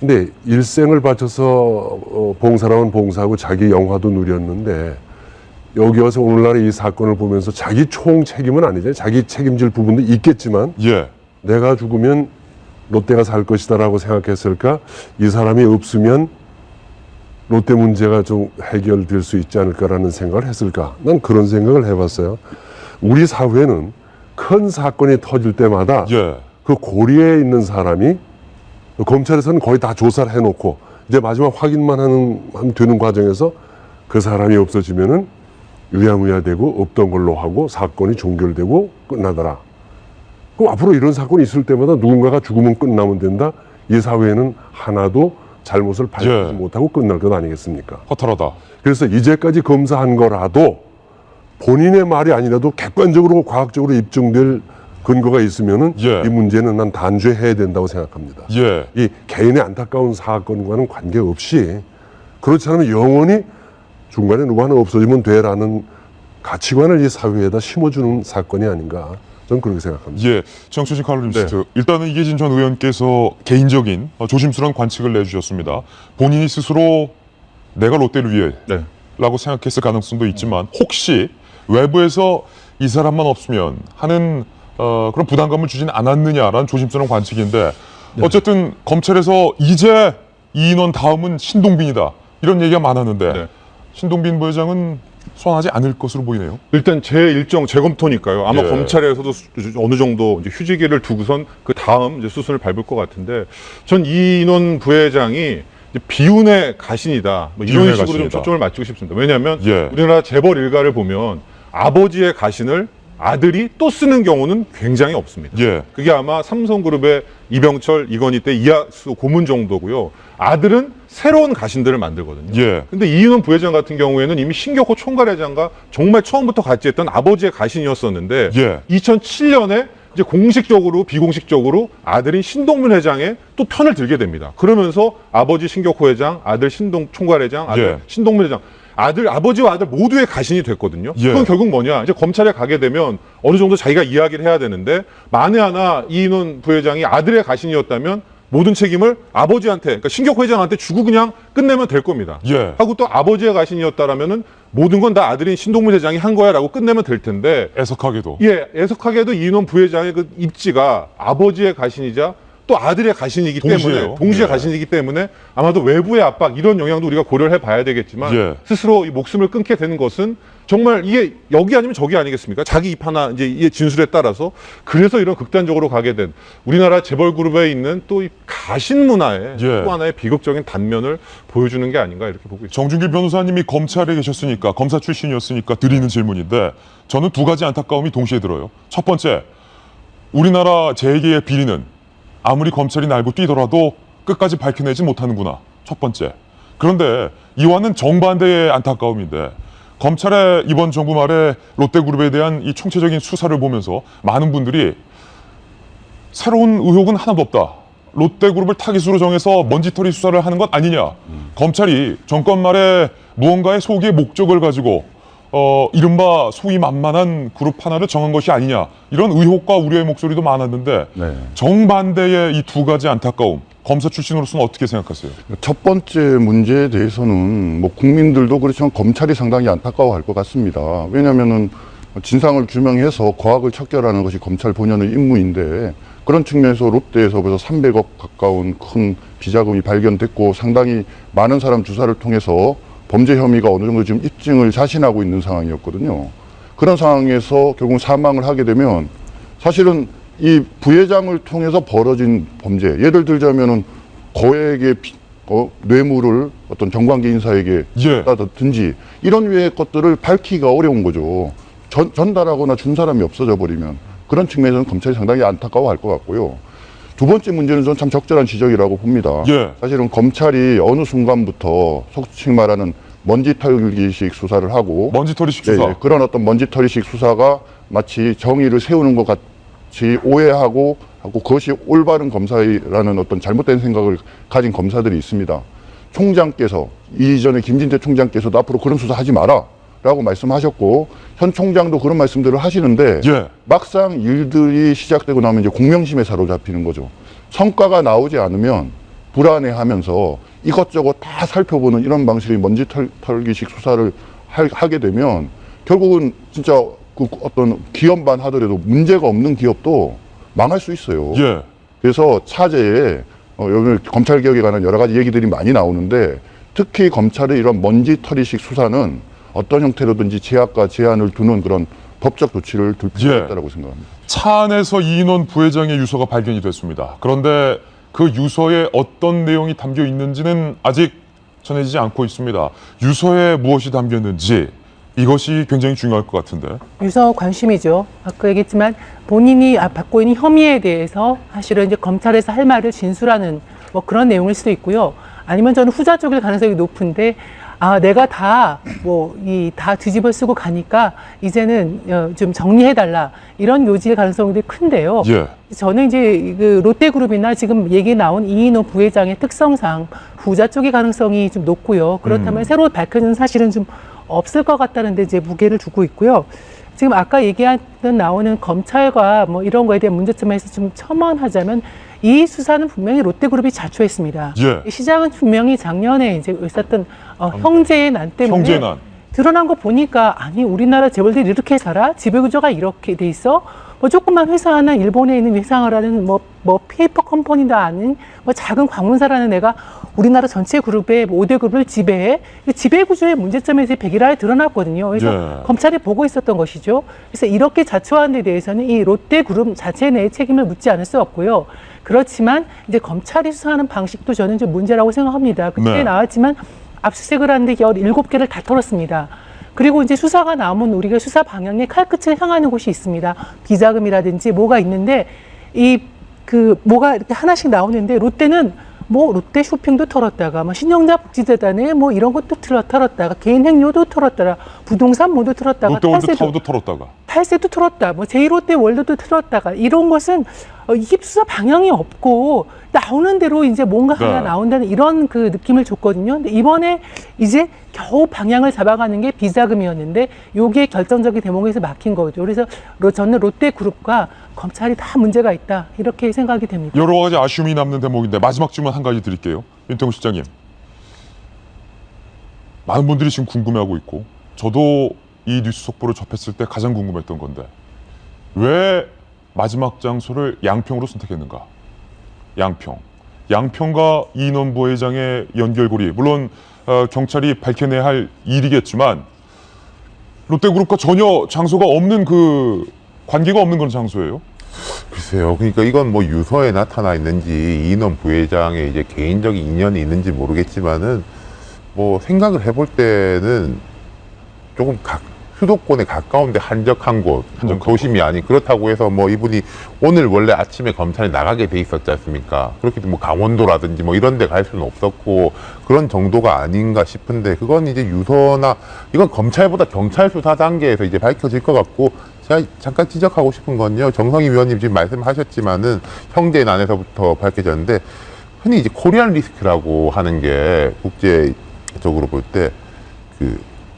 근데 일생을 바쳐서 봉사라면 봉사하고 자기 영화도 누렸는데 여기 와서 오늘날의 이 사건을 보면서 자기 총 책임은 아니죠. 자기 책임질 부분도 있겠지만 예. 내가 죽으면 롯데가 살 것이다라고 생각했을까? 이 사람이 없으면 롯데 문제가 좀 해결될 수 있지 않을까라는 생각을 했을까? 난 그런 생각을 해봤어요. 우리 사회는 큰 사건이 터질 때마다 예. 그 고리에 있는 사람이 검찰에서는 거의 다 조사를 해놓고 이제 마지막 확인만 하면 되는 과정에서 그 사람이 없어지면은 의아무야되고 없던 걸로 하고 사건이 종결되고 끝나더라. 그럼 앞으로 이런 사건이 있을 때마다 누군가가 죽으면 끝나면 된다. 이 사회는 하나도 잘못을 밝히지 못하고 끝날 것 아니겠습니까? 허탈하다. 그래서 이제까지 검사한 거라도 본인의 말이 아니라도 객관적으로 과학적으로 입증될 근거가 있으면은 이 문제는 난 단죄해야 된다고 생각합니다. 예. 이 개인의 안타까운 사건과는 관계없이 그렇지 않으면 영원히 중간에 누구 하나 없어지면 돼라는 가치관을 이 사회에다 심어주는 사건이 아닌가. 저는 그렇게 생각합니다. 예, 정치진 칼럼니스트. 일단은 이계진 전 의원께서 개인적인 조심스러운 관측을 내주셨습니다. 본인이 스스로 내가 롯데를 위해 라고 생각했을 가능성도 있지만 혹시 외부에서 이 사람만 없으면 하는 그런 부담감을 주진 않았느냐라는 조심스러운 관측인데 어쨌든 검찰에서 이제 이인원 다음은 신동빈이다 이런 얘기가 많았는데 신동빈 부회장은 소환하지 않을 것으로 보이네요. 일단 재일정 재검토니까요. 아마 검찰에서도 어느 정도 이제 휴지기를 두고선 그 다음 이제 수순을 밟을 것 같은데, 전 이인원 부회장이 이제 비운의 가신이다. 뭐 이런 식으로 좀 초점을 맞추고 싶습니다. 왜냐하면 우리나라 재벌 일가를 보면 아버지의 가신을 아들이 또 쓰는 경우는 굉장히 없습니다. 그게 아마 삼성그룹의 이병철, 이건희 때 이하수 고문 정도고요. 아들은 새로운 가신들을 만들거든요. 근데 이인원 부회장 같은 경우에는 이미 신격호 총괄회장과 정말 처음부터 같이 했던 아버지의 가신이었었는데 2007년에 이제 공식적으로 비공식적으로 아들인 신동민 회장의 또 편을 들게 됩니다. 그러면서 아버지 신격호 회장, 아들 신동 총괄회장, 아들 신동민 회장, 아버지와 아들 모두의 가신이 됐거든요. 그건 결국 뭐냐? 이제 검찰에 가게 되면 어느 정도 자기가 이야기를 해야 되는데, 만에 하나 이인원 부회장이 아들의 가신이었다면 모든 책임을 아버지한테, 그러니까 신격호 회장한테 주고 그냥 끝내면 될 겁니다. 하고 또 아버지의 가신이었다라면은 모든 건 다 아들인 신동민 회장이 한 거야라고 끝내면 될 텐데, 애석하게도 애석하게도 이인원 부회장의 그 입지가 아버지의 가신이자 또 아들의 가신이기 때문에 동시에 가신이기 때문에 아마도 외부의 압박 이런 영향도 우리가 고려를 해봐야 되겠지만 스스로 이 목숨을 끊게 되는 것은 정말 이게 여기 아니면 저기 아니겠습니까? 자기 입하나 이제 이 진술에 따라서 그래서 이런 극단적으로 가게 된 우리나라 재벌 그룹에 있는 또 이 가신 문화의 또 하나의 비극적인 단면을 보여주는 게 아닌가 이렇게 보고 있습니다. 정준길 변호사님이 검찰에 계셨으니까 검사 출신이었으니까 드리는 질문인데 저는 두 가지 안타까움이 동시에 들어요. 첫 번째, 우리나라 재계의 비리는 아무리 검찰이 날고 뛰더라도 끝까지 밝혀내지 못하는구나. 첫 번째. 그런데 이와는 정반대의 안타까움인데 검찰의 이번 정부 말에 롯데그룹에 대한 이 총체적인 수사를 보면서 많은 분들이 새로운 의혹은 하나도 없다. 롯데그룹을 타깃으로 정해서 먼지털이 수사를 하는 것 아니냐. 검찰이 정권 말에 무언가의 소기의 목적을 가지고 이른바 소위 만만한 그룹 하나를 정한 것이 아니냐. 이런 의혹과 우려의 목소리도 많았는데 정반대의 이 두 가지 안타까움. 검사 출신으로서는 어떻게 생각하세요? 첫 번째 문제에 대해서는 뭐 국민들도 그렇지만 검찰이 상당히 안타까워할 것 같습니다. 왜냐하면은 진상을 규명해서 과학을 척결하는 것이 검찰 본연의 임무인데 그런 측면에서 롯데에서 벌써 300억 가까운 큰 비자금이 발견됐고 상당히 많은 사람 조사를 통해서 범죄 혐의가 어느 정도 지금 입증을 자신하고 있는 상황이었거든요. 그런 상황에서 결국 사망을 하게 되면 사실은 이 부회장을 통해서 벌어진 범죄, 예를 들자면은 거액의 뇌물을 어떤 정관계 인사에게 받았든지 이런 류의 것들을 밝히기가 어려운 거죠. 전달하거나 준 사람이 없어져 버리면 그런 측면에서는 검찰이 상당히 안타까워할 것 같고요. 두 번째 문제는 저는 참 적절한 지적이라고 봅니다. 사실은 검찰이 어느 순간부터 속칭 말하는 먼지털기식 수사를 하고 먼지털이식 수사. 그런 어떤 먼지털이식 수사가 마치 정의를 세우는 것 같이 오해하고 그것이 올바른 검사라는 어떤 잘못된 생각을 가진 검사들이 있습니다. 총장께서 이전에 김진태 총장께서도 앞으로 그런 수사 하지 마라 라고 말씀하셨고 현 총장도 그런 말씀들을 하시는데 막상 일들이 시작되고 나면 이제 공명심에 사로잡히는 거죠. 성과가 나오지 않으면 불안해하면서 이것저것 다 살펴보는 이런 방식의 먼지털기식 수사를 하게 되면 결국은 진짜 그 어떤 기업만 하더라도 문제가 없는 기업도 망할 수 있어요. 그래서 차제에 오늘 검찰 개혁에 관한 여러 가지 얘기들이 많이 나오는데 특히 검찰의 이런 먼지털이식 수사는 어떤 형태로든지 제약과 제한을 두는 그런 법적 조치를 둘 필요가 있다고 생각합니다. 차 안에서 이인원 부회장의 유서가 발견이 됐습니다. 그런데 그 유서에 어떤 내용이 담겨 있는지는 아직 전해지지 않고 있습니다. 유서에 무엇이 담겼는지 이것이 굉장히 중요할 것 같은데. 유서 관심이죠. 아까 얘기했지만 본인이 받고 있는 혐의에 대해서 사실은 이제 검찰에서 할 말을 진술하는 뭐 그런 내용일 수도 있고요. 아니면 저는 후자 쪽일 가능성이 높은데 내가 다 뒤집어 쓰고 가니까 이제는 좀 정리해달라 이런 요지의 가능성이 큰데요. 저는 이제 그 롯데그룹이나 지금 얘기 나온 이인호 부회장의 특성상 부자 쪽의 가능성이 좀 높고요. 그렇다면 새로 밝혀진 사실은 좀 없을 것 같다는데 이제 무게를 두고 있고요. 지금 아까 얘기하던 나오는 검찰과 뭐 이런 거에 대한 문제점에서 좀 첨언하자면 이 수사는 분명히 롯데그룹이 자초했습니다. 시장은 분명히 작년에 이제 있었던 형제의 난 때문에 드러난 거 보니까 아니 우리나라 재벌들이 이렇게 살아? 지배구조가 이렇게 돼 있어? 뭐 조그만 회사 하나 일본에 있는 회사라는 뭐 페이퍼 컴퍼니도 아닌 뭐 작은 광문사라는 애가 우리나라 전체 그룹의 5대 그룹을 지배해. 지배구조의 문제점에서 백일화에 드러났거든요. 그래서 검찰이 보고 있었던 것이죠. 그래서 이렇게 자초한 데 대해서는 이 롯데그룹 자체 내의 책임을 묻지 않을 수 없고요. 그렇지만 이제 검찰이 수사하는 방식도 저는 좀 문제라고 생각합니다. 그때 나왔지만 압수수색을 하는데 17개를 다 털었습니다. 그리고 이제 수사가 나오면 우리가 수사 방향에 칼끝을 향하는 곳이 있습니다. 비자금이라든지 뭐가 있는데 뭐가 이렇게 하나씩 나오는데 롯데는 뭐 롯데 쇼핑도 털었다가 뭐 신영자 복지재단에 뭐 이런 것도 털었다가 개인 행료도 털었다가 부동산 모두 털었다가 롯데월드타워도 털었다가 팔세도 털었다 뭐 제1롯데월드도 털었다가 이런 것은 이게 수사 방향이 없고 나오는 대로 이제 뭔가 하나 나온다는 이런 그 느낌을 줬거든요. 근데 이번에 이제 겨우 방향을 잡아가는 게 비자금이었는데 요게 결정적인 대목에서 막힌 거죠. 그래서 저는 롯데그룹과 검찰이 다 문제가 있다 이렇게 생각이 됩니다. 여러 가지 아쉬움이 남는 대목인데 마지막 질문 한 가지 드릴게요. 윤태곤 실장님. 많은 분들이 지금 궁금해하고 있고 저도 이 뉴스 속보를 접했을 때 가장 궁금했던 건데 왜 마지막 장소를 양평으로 선택했는가? 양평과 이인원 부회장의 연결고리 물론 경찰이 밝혀내야 할 일이겠지만 롯데그룹과 전혀 장소가 없는 관계가 없는 그런 장소예요? 글쎄요. 그러니까 이건 뭐 유서에 나타나 있는지 이인원 부회장의 이제 개인적인 인연이 있는지 모르겠지만은 뭐 생각을 해볼 때는 조금 수도권에 가까운데 한적한 곳, 도심이 아닌 그렇다고 해서 뭐 이분이 오늘 원래 아침에 검찰에 나가게 돼 있었지 않습니까? 그렇게 뭐 강원도라든지 뭐 이런 데 갈 수는 없었고 그런 정도가 아닌가 싶은데 그건 이제 유서나 이건 검찰보다 경찰 수사 단계에서 이제 밝혀질 것 같고 제가 잠깐 지적하고 싶은 건요. 정성희 위원님 지금 말씀하셨지만은 형제인 안에서부터 밝혀졌는데 흔히 이제 코리안 리스크라고 하는 게 국제적으로 볼 때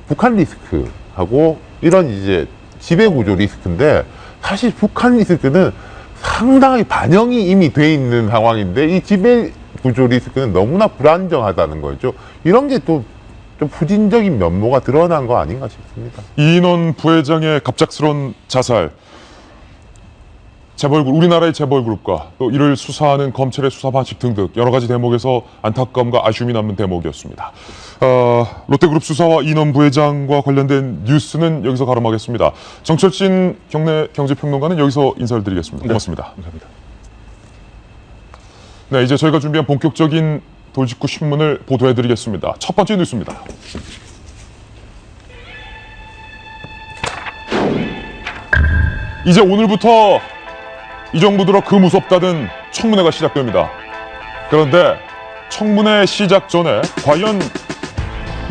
북한 리스크하고 이런 이제 지배구조 리스크인데 사실 북한 리스크는 상당히 반영이 이미 돼 있는 상황인데 이 지배구조 리스크는 너무나 불안정하다는 거죠. 이런 게 또 좀 부진적인 면모가 드러난 거 아닌가 싶습니다. 이인원 부회장의 갑작스러운 자살, 재벌그룹, 우리나라의 재벌그룹과 또 이를 수사하는 검찰의 수사 방식 등등 여러 가지 대목에서 안타까움과 아쉬움이 남는 대목이었습니다. 롯데그룹 수사와 이인원 부회장과 관련된 뉴스는 여기서 가름하겠습니다. 정철진 경내 경제평론가는 여기서 인사를 드리겠습니다. 고맙습니다. 네, 감사합니다. 네, 이제 저희가 준비한 본격적인 돌직구 신문을 보도해드리겠습니다. 첫 번째 뉴스입니다. 이제 오늘부터 이 정부 들어 그 무섭다던 청문회가 시작됩니다. 그런데 청문회 시작 전에 과연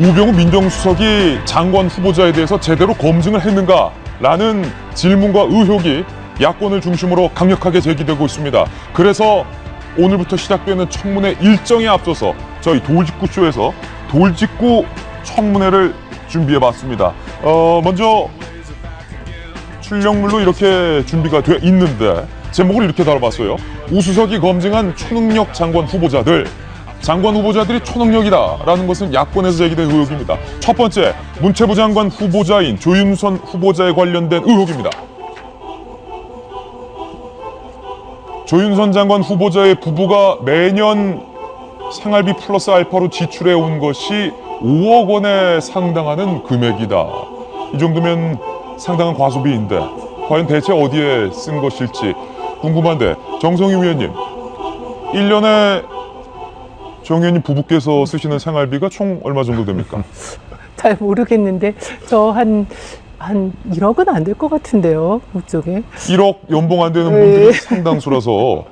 우병우 민정수석이 장관 후보자에 대해서 제대로 검증을 했는가라는 질문과 의혹이 야권을 중심으로 강력하게 제기되고 있습니다. 그래서 오늘부터 시작되는 청문회 일정에 앞서서 저희 돌직구쇼에서 돌직구 청문회를 준비해봤습니다. 먼저 출력물로 이렇게 준비가 되어 있는데 제목을 이렇게 다뤄봤어요. 우수석이 검증한 초능력 장관 후보자들. 장관 후보자들이 초능력이다라는 것은 야권에서 제기된 의혹입니다. 첫 번째, 문체부 장관 후보자인 조윤선 후보자에 관련된 의혹입니다. 조윤선 장관 후보자의 부부가 매년 생활비 플러스 알파로 지출해 온 것이 5억 원에 상당하는 금액이다. 이 정도면 상당한 과소비인데 과연 대체 어디에 쓴 것일지 궁금한데 정성희 위원님, 1년에 정 의원님 부부께서 쓰시는 생활비가 총 얼마 정도 됩니까? 잘 모르겠는데 저 한 1억은 안 될 것 같은데요, 그쪽에. 1억 연봉 안 되는 분들이 상당수라서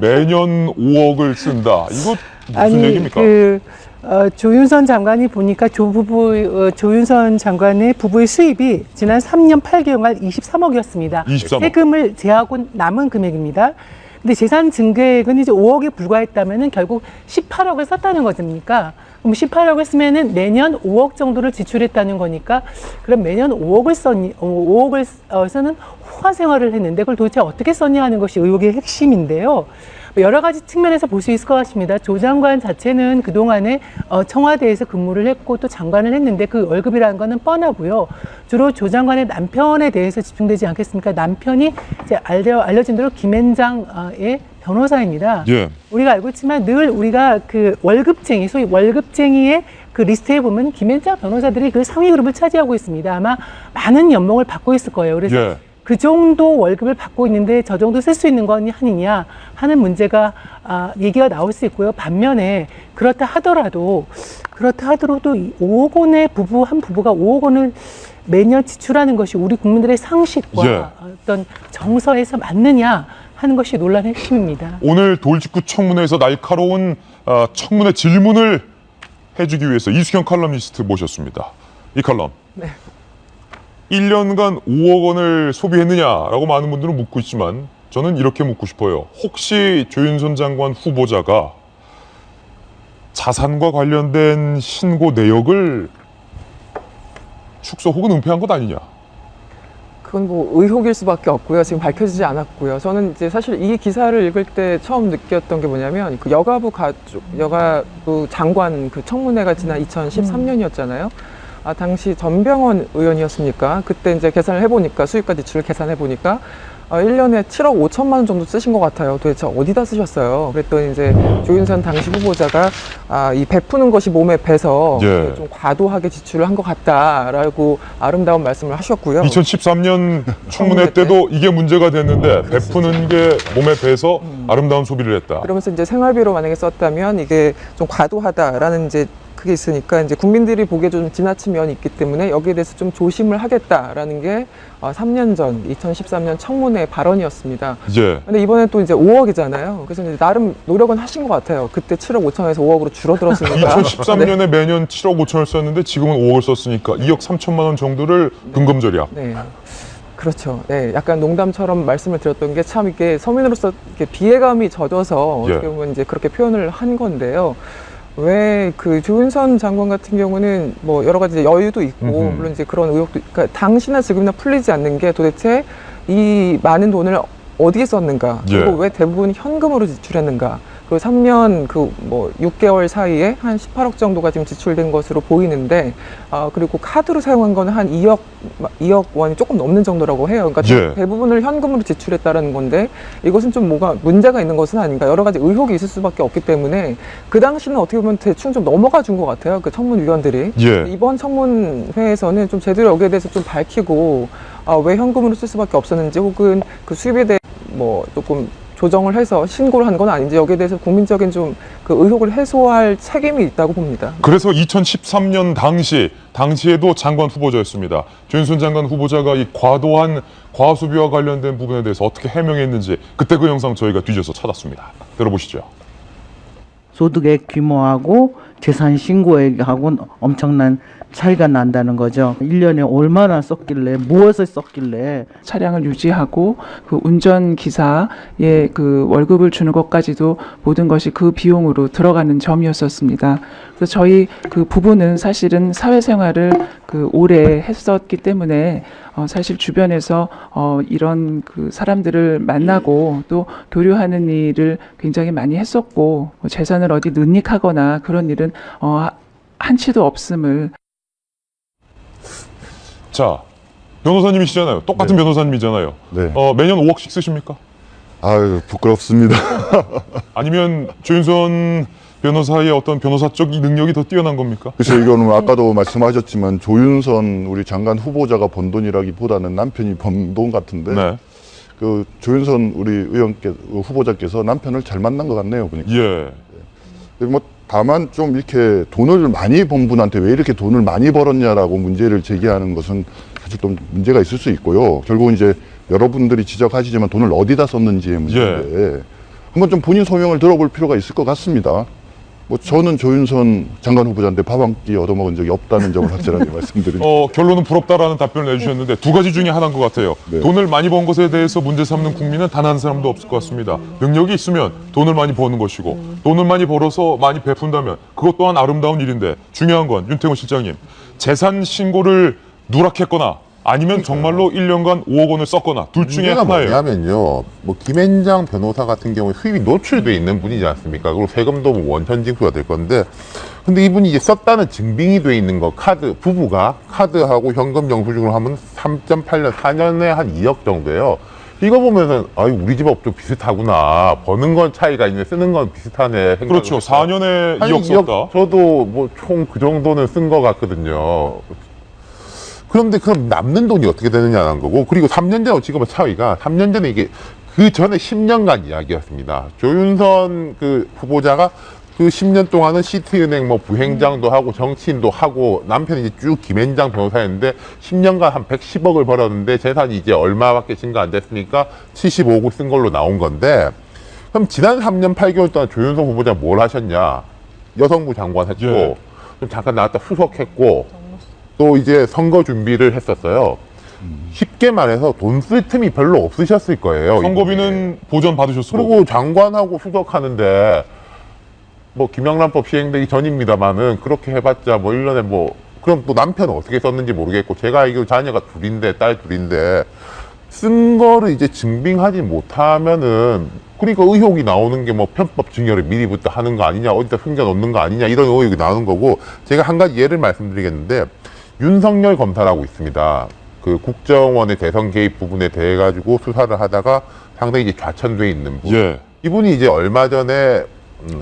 매년 5억을 쓴다. 이거 무슨 얘기입니까? 조윤선 장관이 보니까 조윤선 장관의 부부의 수입이 지난 3년 8개월 말 23억이었습니다. 23억. 세금을 제하고 남은 금액입니다. 근데 재산 증액은 이제 5억에 불과했다면은 결국 18억을 썼다는 것입니까? 그럼 18억을 쓰면은 매년 5억 정도를 지출했다는 거니까 그럼 매년 5억을 쓰는 호화 생활을 했는데 그걸 도대체 어떻게 썼냐 하는 것이 의혹의 핵심인데요. 여러 가지 측면에서 볼 수 있을 것 같습니다. 조 장관 자체는 그동안에 청와대에서 근무를 했고 또 장관을 했는데 그 월급이라는 거는 뻔하고요. 주로 조 장관의 남편에 대해서 집중되지 않겠습니까? 남편이 이제 알려진 대로 김앤장의 변호사입니다. 예. 우리가 알고 있지만 늘 우리가 그 월급쟁이, 소위 월급쟁이의 그 리스트에 보면 김앤장 변호사들이 그 상위 그룹을 차지하고 있습니다. 아마 많은 연봉을 받고 있을 거예요. 그래서 예. 그 정도 월급을 받고 있는데 저 정도 쓸 수 있는 건 아니냐 하는 문제가 얘기가 나올 수 있고요. 반면에 그렇다 하더라도 5억 원의 한 부부가 5억 원을 매년 지출하는 것이 우리 국민들의 상식과 예. 어떤 정서에서 맞느냐 하는 것이 논란의 핵심입니다. 오늘 돌직구 청문회에서 날카로운 청문회 질문을 해주기 위해서 이수경 칼럼니스트 모셨습니다. 이 칼럼. 네. 1년간 5억 원을 소비했느냐라고 많은 분들은 묻고 있지만 저는 이렇게 묻고 싶어요. 혹시 조윤선 장관 후보자가 자산과 관련된 신고 내역을 축소 혹은 은폐한 것 아니냐? 그건 뭐 의혹일 수밖에 없고요. 지금 밝혀지지 않았고요. 저는 이제 사실 이 기사를 읽을 때 처음 느꼈던 게 뭐냐면 그 여가부 장관 그 청문회가 지난 2013년이었잖아요. 당시 전병헌 의원이었습니까? 그때 이제 계산을 해보니까 수입과 지출을 계산해보니까 1년에 7억 5천만 원 정도 쓰신 것 같아요. 도대체 어디다 쓰셨어요? 그랬더니 이제 조윤선 당시 후보자가 이 베푸는 것이 몸에 배서 예. 좀 과도하게 지출을 한 것 같다라고 아름다운 말씀을 하셨고요. 2013년 청문회 때도 이게 문제가 됐는데 베푸는 게 몸에 배서 아름다운 소비를 했다. 그러면서 이제 생활비로 만약에 썼다면 이게 좀 과도하다라는 이제 그게 있으니까 이제 국민들이 보기에 좀 지나친 면이 있기 때문에 여기에 대해서 좀 조심을 하겠다라는 게 3년 전 2013년 청문회 발언이었습니다. 예. 근데 이번에 또 이제 5억이잖아요. 그래서 이제 나름 노력은 하신 것 같아요. 그때 7억 5천에서 5억으로 줄어들었으니까. 2013년에 매년 7억 5천을 썼는데 지금은 5억을 썼으니까 2억 3천만 원 정도를 근검 절약. 네. 그렇죠. 네, 약간 농담처럼 말씀을 드렸던 게 참 이게 서민으로서 이렇게 비애감이 젖어서 예. 어떻게 보면 이제 그렇게 표현을 한 건데요. 왜 그 조윤선 장관 같은 경우는 뭐 여러 가지 여유도 있고 물론 이제 그런 의혹도 그러니까 당시나 지금이나 풀리지 않는 게 도대체 이 많은 돈을 어디에 썼는가 그리고 예. 왜 대부분 현금으로 지출했는가 그 3년 그 뭐 6개월 사이에 한 18억 정도가 지금 지출된 것으로 보이는데 그리고 카드로 사용한 거는 한 2억 원이 조금 넘는 정도라고 해요. 그러니까 예. 대부분을 현금으로 지출했다는 건데 이것은 좀 뭐가 문제가 있는 것은 아닌가 여러 가지 의혹이 있을 수밖에 없기 때문에 그 당시는 어떻게 보면 대충 좀 넘어가 준 것 같아요. 그 청문위원들이 예. 이번 청문회에서는 좀 제대로 여기에 대해서 좀 밝히고 왜 현금으로 쓸 수밖에 없었는지 혹은 그 수입에 대해 뭐 조금 조정을 해서 신고를 한 건 아닌지 여기에 대해서 국민적인 좀 그 의혹을 해소할 책임이 있다고 봅니다. 그래서 2013년 당시에도 장관 후보자였습니다. 조윤선 장관 후보자가 이 과도한 과소비와 관련된 부분에 대해서 어떻게 해명했는지 그때 그 영상 저희가 뒤져서 찾았습니다. 들어보시죠. 소득의 규모하고 재산 신고액하고는 엄청난 차이가 난다는 거죠. 1년에 얼마나 썼길래 무엇을 썼길래 차량을 유지하고 그 운전기사의 그 월급을 주는 것까지도 모든 것이 그 비용으로 들어가는 점이었었습니다. 그래서 저희 그 부부는 사실은 사회생활을 그 오래 했었기 때문에 사실 주변에서 이런 그 사람들을 만나고 또 교류하는 일을 굉장히 많이 했었고 재산을 어디 은닉하거나 그런 일은 한치도 없음을. 자, 변호사님이시잖아요. 똑같은 네. 변호사님이잖아요. 네. 매년 5억씩 쓰십니까? 아유, 부끄럽습니다. 아니면 조윤선 변호사의 어떤 변호사적 능력이 더 뛰어난 겁니까? 그래서 이거는 아까도 말씀하셨지만 조윤선 우리 장관 후보자가 번 돈이라기보다는 남편이 번 돈 같은데 네. 그 조윤선 우리 후보자께서 남편을 잘 만난 것 같네요. 보니까. 예. 뭐 다만 좀 이렇게 돈을 많이 번 분한테 왜 이렇게 돈을 많이 벌었냐라고 문제를 제기하는 것은 사실 좀 문제가 있을 수 있고요. 결국은 이제 여러분들이 지적하시지만 돈을 어디다 썼는지의 문제인데 한번 좀 본인 소명을 들어볼 필요가 있을 것 같습니다. 뭐 저는 조윤선 장관 후보자인데 밥 한 끼 얻어먹은 적이 없다는 점을 확실하게 말씀드립니다. 결론은 부럽다라는 답변을 내주셨는데 두 가지 중에 하나인 것 같아요. 네. 돈을 많이 번 것에 대해서 문제 삼는 국민은 단 한 사람도 없을 것 같습니다. 능력이 있으면 돈을 많이 버는 것이고 돈을 많이 벌어서 많이 베푼다면 그것 또한 아름다운 일인데 중요한 건 윤태곤 실장님 재산 신고를 누락했거나 아니면 정말로 1년간 5억 원을 썼거나 둘 중에 문제가 하나예요. 뭐냐면요. 뭐 김앤장 변호사 같은 경우에 수입이 노출돼 있는 분이지 않습니까? 그리고 세금도 뭐 원천 징수가 될 건데, 근데 이분이 이제 썼다는 증빙이 돼 있는 거 부부가 카드하고 현금 영수증으로 하면 3.8년 4년에 한 2억 정도예요. 이거 보면은 우리 집 업종 비슷하구나. 버는 건 차이가 있는데 쓰는 건 비슷하네. 그렇죠. 4년에 2억 썼다. 저도 뭐 총 그 정도는 쓴 것 같거든요. 그런데 그럼 남는 돈이 어떻게 되느냐는 거고, 그리고 3년 전하고 지금의 차이가 3년 전에 이게 그 전에 10년간 이야기였습니다. 조윤선 그 후보자가 그 10년 동안은 시티은행 뭐 부행장도 하고 정치인도 하고 남편이 이제 쭉 김앤장 변호사였는데 10년간 한 110억을 벌었는데 재산이 이제 얼마밖에 증가 안 됐으니까 75억을 쓴 걸로 나온 건데, 그럼 지난 3년 8개월 동안 조윤선 후보자 뭘 하셨냐? 여성부 장관 했고, 예. 좀 잠깐 나왔다 수석했고, 또 이제 선거 준비를 했었어요. 쉽게 말해서 돈 쓸 틈이 별로 없으셨을 거예요. 선거비는 보전 받으셨을 거고. 그리고 장관하고 수석하는데 뭐 김영란법 시행되기 전입니다만은 그렇게 해봤자 뭐 1년에 뭐 그럼 또 남편은 어떻게 썼는지 모르겠고 제가 알기로 자녀가 딸 둘인데 쓴 거를 이제 증빙하지 못하면은 그러니까 의혹이 나오는 게 뭐 편법 증여를 미리부터 하는 거 아니냐 어디다 숨겨 놓는 거 아니냐 이런 의혹이 나오는 거고, 제가 한 가지 예를 말씀드리겠는데 윤석열 검사라고 있습니다. 그 국정원의 대선 개입 부분에 대해 가지고 수사를 하다가 상당히 이제 좌천돼 있는 분. 예. 이분이 이제 얼마 전에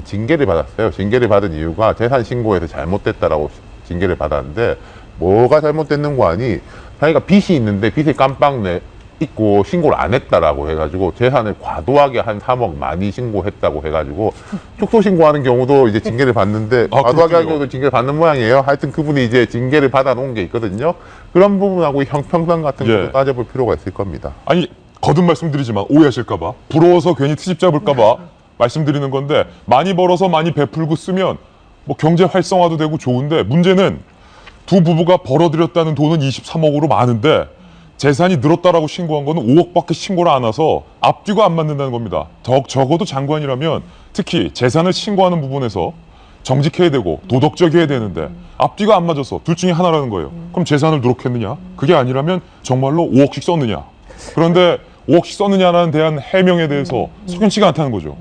징계를 받았어요. 징계를 받은 이유가 재산 신고에서 잘못됐다라고 징계를 받았는데 뭐가 잘못됐는 거 아니? 자기가 빚이 있는데 빚을 깜빡 있고 신고를 안 했다라고 해가지고 재산을 과도하게 한 3억 많이 신고했다고 해가지고 축소 신고하는 경우도 이제 징계를 받는데 과도하게 하는 경우도 징계를 받는 모양이에요. 하여튼 그분이 이제 징계를 받아놓은 게 있거든요. 그런 부분하고 형평성 같은 것도 따져볼 필요가 있을 겁니다. 아니 거듭 말씀드리지만 오해하실까봐 부러워서 괜히 트집 잡을까봐 말씀드리는 건데 많이 벌어서 많이 베풀고 쓰면 뭐 경제 활성화도 되고 좋은데 문제는 두 부부가 벌어들였다는 돈은 23억으로 많은데 재산이 늘었다라고 신고한 거는 5억밖에 신고를 안 와서 앞뒤가 안 맞는다는 겁니다. 적어도 장관이라면 특히 재산을 신고하는 부분에서 정직해야 되고 도덕적이어야 되는데 앞뒤가 안 맞아서 둘 중에 하나라는 거예요. 그럼 재산을 누락했느냐? 그게 아니라면 정말로 5억씩 썼느냐? 그런데 5억씩 썼느냐에 대한 해명에 대해서 석연치가 않다는 거죠.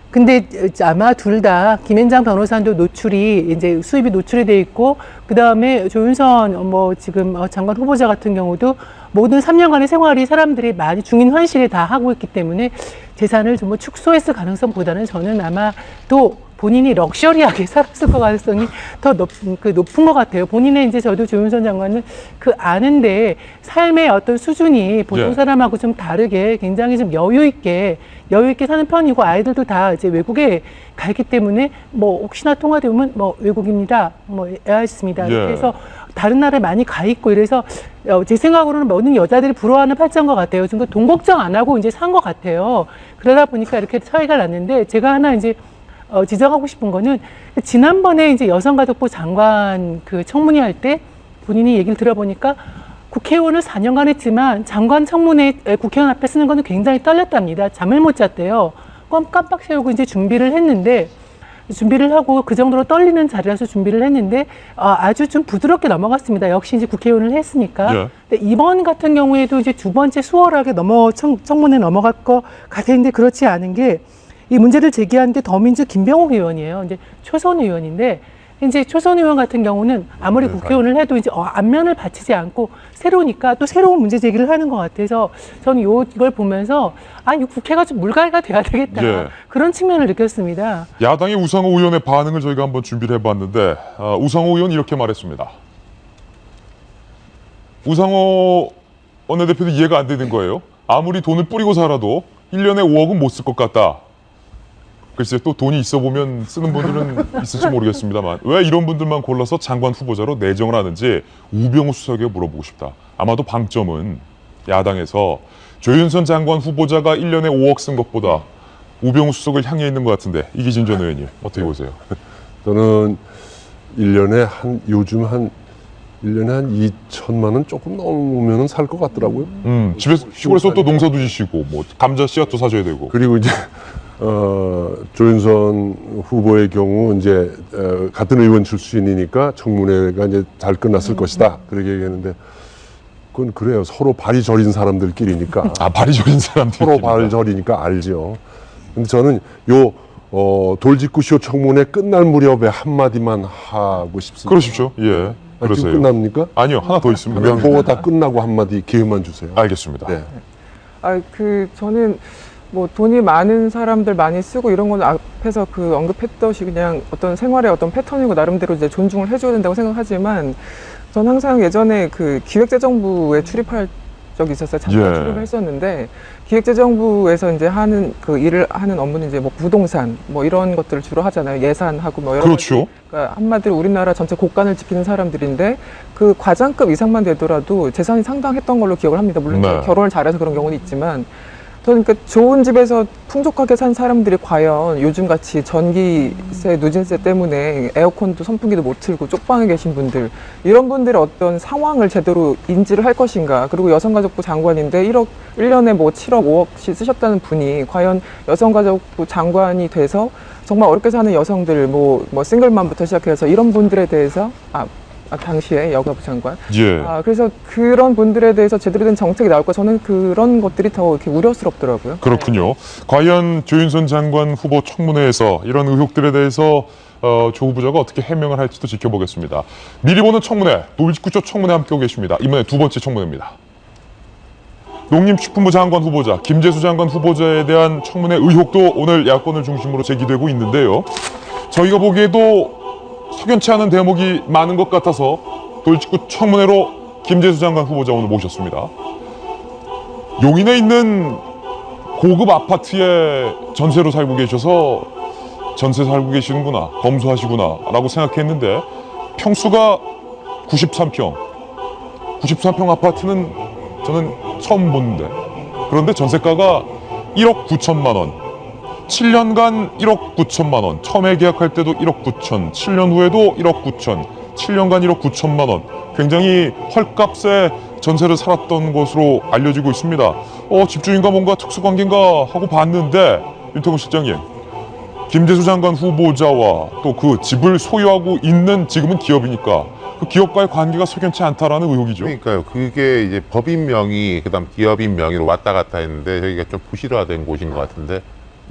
근데 아마 둘 다 김앤장 변호사도 노출이 이제 수입이 노출이 돼 있고 그 다음에 조윤선 뭐 지금 장관 후보자 같은 경우도 모든 3년간의 생활이 사람들이 많이 중인 환시를 다 하고 있기 때문에 재산을 좀 뭐 축소했을 가능성보다는 저는 아마 또 본인이 럭셔리하게 살았을 것 가능성이 더 높은 것 같아요. 본인의 이제 저도 조윤선 장관은 그 아는데 삶의 어떤 수준이 보통 사람하고 좀 다르게 굉장히 좀 여유 있게 사는 편이고 아이들도 다 이제 외국에 가 있기 때문에 뭐 혹시나 통화되면 뭐 외국입니다. 뭐 애가 있습니다. 이렇게 해서 다른 나라에 많이 가 있고 이래서 제 생각으로는 모든 여자들이 부러워하는 팔자인 것 같아요. 지금 돈 걱정 안 하고 이제 산 것 같아요. 그러다 보니까 이렇게 차이가 났는데 제가 하나 이제 지적하고 싶은 거는 지난번에 이제 여성가족부 장관 그 청문회 할 때 본인이 얘기를 들어보니까 국회의원을 4년간 했지만 장관 청문회 국회의원 앞에 쓰는 거는 굉장히 떨렸답니다. 잠을 못 잤대요. 깜빡 세우고 이제 준비를 했는데 준비를 하고 그 정도로 떨리는 자리라서 준비를 했는데 아주 좀 부드럽게 넘어갔습니다. 역시 이제 국회의원을 했으니까. 근데 이번 같은 경우에도 이제 두 번째 수월하게 청문회 넘어갈 것 같았는데 그렇지 않은 게 이 문제를 제기한 게 더민주 김병욱 의원이에요. 이제 초선 의원인데 이제 초선 의원 같은 경우는 아무리 국회의원을 해도 이제 안면을 받치지 않고 새로우니까 또 새로운 문제 제기를 하는 것 같아서 저는 이걸 보면서 이 국회가 좀 물갈이가 돼야 되겠다 그런 측면을 느꼈습니다. 야당의 우상호 의원의 반응을 저희가 한번 준비를 해봤는데 우상호 의원 이렇게 말했습니다. 우상호 원내대표도 이해가 안 되는 거예요. 아무리 돈을 뿌리고 살아도 1년에 5억은 못 쓸 것 같다. 글쎄 또 돈이 있어 보면 쓰는 분들은 있을지 모르겠습니다만 왜 이런 분들만 골라서 장관 후보자로 내정을 하는지 우병우 수석에게 물어보고 싶다. 아마도 방점은 야당에서 조윤선 장관 후보자가 1년에 5억 쓴 것보다 우병우 수석을 향해 있는 것 같은데 이기진 전 의원님 어떻게 보세요? 저는 1년에 요즘 한 2천만 원 조금 넘으면 살 것 같더라고요. 집에서 시골에서 또 농사도 지시고 뭐 감자 씨앗도 사줘야 되고. 그리고 이제 조윤선 후보의 경우 이제 같은 의원 출신이니까 청문회가 이제 잘 끝났을 것이다. 그렇게 얘기했는데 그건 그래요. 서로 발이 저린 사람들끼리니까. 발이 저린 사람들. 서로 발 저리니까 알죠. 근데 저는 돌직구쇼 청문회 끝날 무렵에 한마디만 하고 싶습니다. 그러십시오. 예. 지금 끝납니까? 아니요. 하나 더 있습니다. 그거 다 끝나고 한마디 기회만 주세요. 알겠습니다. 네. 저는 뭐 돈이 많은 사람들 많이 쓰고 이런 건 앞에서 언급했듯이 그냥 어떤 생활의 어떤 패턴이고 나름대로 이제 존중을 해줘야 된다고 생각하지만 전 항상 예전에 기획재정부에 출입할 적이 있었어요. 잠깐 출입을 했었는데 기획재정부에서 이제 하는 일을 하는 업무는 이제 뭐 부동산 뭐 이런 것들을 주로 하잖아요. 예산하고 뭐 여러 그렇죠. 그러니까 한마디로 우리나라 전체 국간을 지키는 사람들인데 그 과장급 이상만 되더라도 재산이 상당했던 걸로 기억을 합니다. 물론 결혼을 잘해서 그런 경우는 있지만 저는 좋은 집에서 풍족하게 산 사람들이 과연 요즘같이 전기세, 누진세 때문에 에어컨도 선풍기도 못 틀고 쪽방에 계신 분들 이런 분들의 어떤 상황을 제대로 인지를 할 것인가. 그리고 여성가족부 장관인데 1년에 뭐 7억, 5억씩 쓰셨다는 분이 과연 여성가족부 장관이 돼서 정말 어렵게 사는 여성들 뭐 싱글맘부터 시작해서 이런 분들에 대해서 당시에 여가부 장관. 그래서 그런 분들에 대해서 제대로 된 정책이 나올까 저는 그런 것들이 더 이렇게 우려스럽더라고요. 그렇군요. 과연 조윤선 장관 후보 청문회에서 이런 의혹들에 대해서 조 후보자가 어떻게 해명을 할지도 지켜보겠습니다. 미리 보는 청문회, 노일구조 청문회 함께하고 계십니다. 이번에 두 번째 청문회입니다. 농림축품부 장관 후보자, 김재수 장관 후보자에 대한 청문회 의혹도 오늘 야권을 중심으로 제기되고 있는데요. 저희가 보기에도 석연치 않은 대목이 많은 것 같아서 노일구조 청문회로 김재수 장관 후보자 오늘 모셨습니다. 용인에 있는 고급 아파트에 전세로 살고 계셔서 전세 살고 계시는구나, 검소하시구나 라고 생각했는데 평수가 93평 아파트는 저는 처음 보는데, 그런데 전세가가 1억 9천만 원, 7년간 1억 9천만 원, 처음에 계약할 때도 1억 9천, 7년 후에도 1억 9천, 7년간 1억 9천만 원, 굉장히 헐값에 전세를 살았던 것으로 알려지고 있습니다. 집주인과 뭔가 특수관계인가 하고 봤는데, 윤태곤 실장님, 김재수 장관 후보자와 또 그 집을 소유하고 있는 지금은 기업이니까 그 기업과의 관계가 석연치 않다라는 의혹이죠. 그러니까요. 그게 이제 법인 명의, 그다음 기업인 명의로 왔다 갔다 했는데 저희가 좀 부실화된 곳인 것 같은데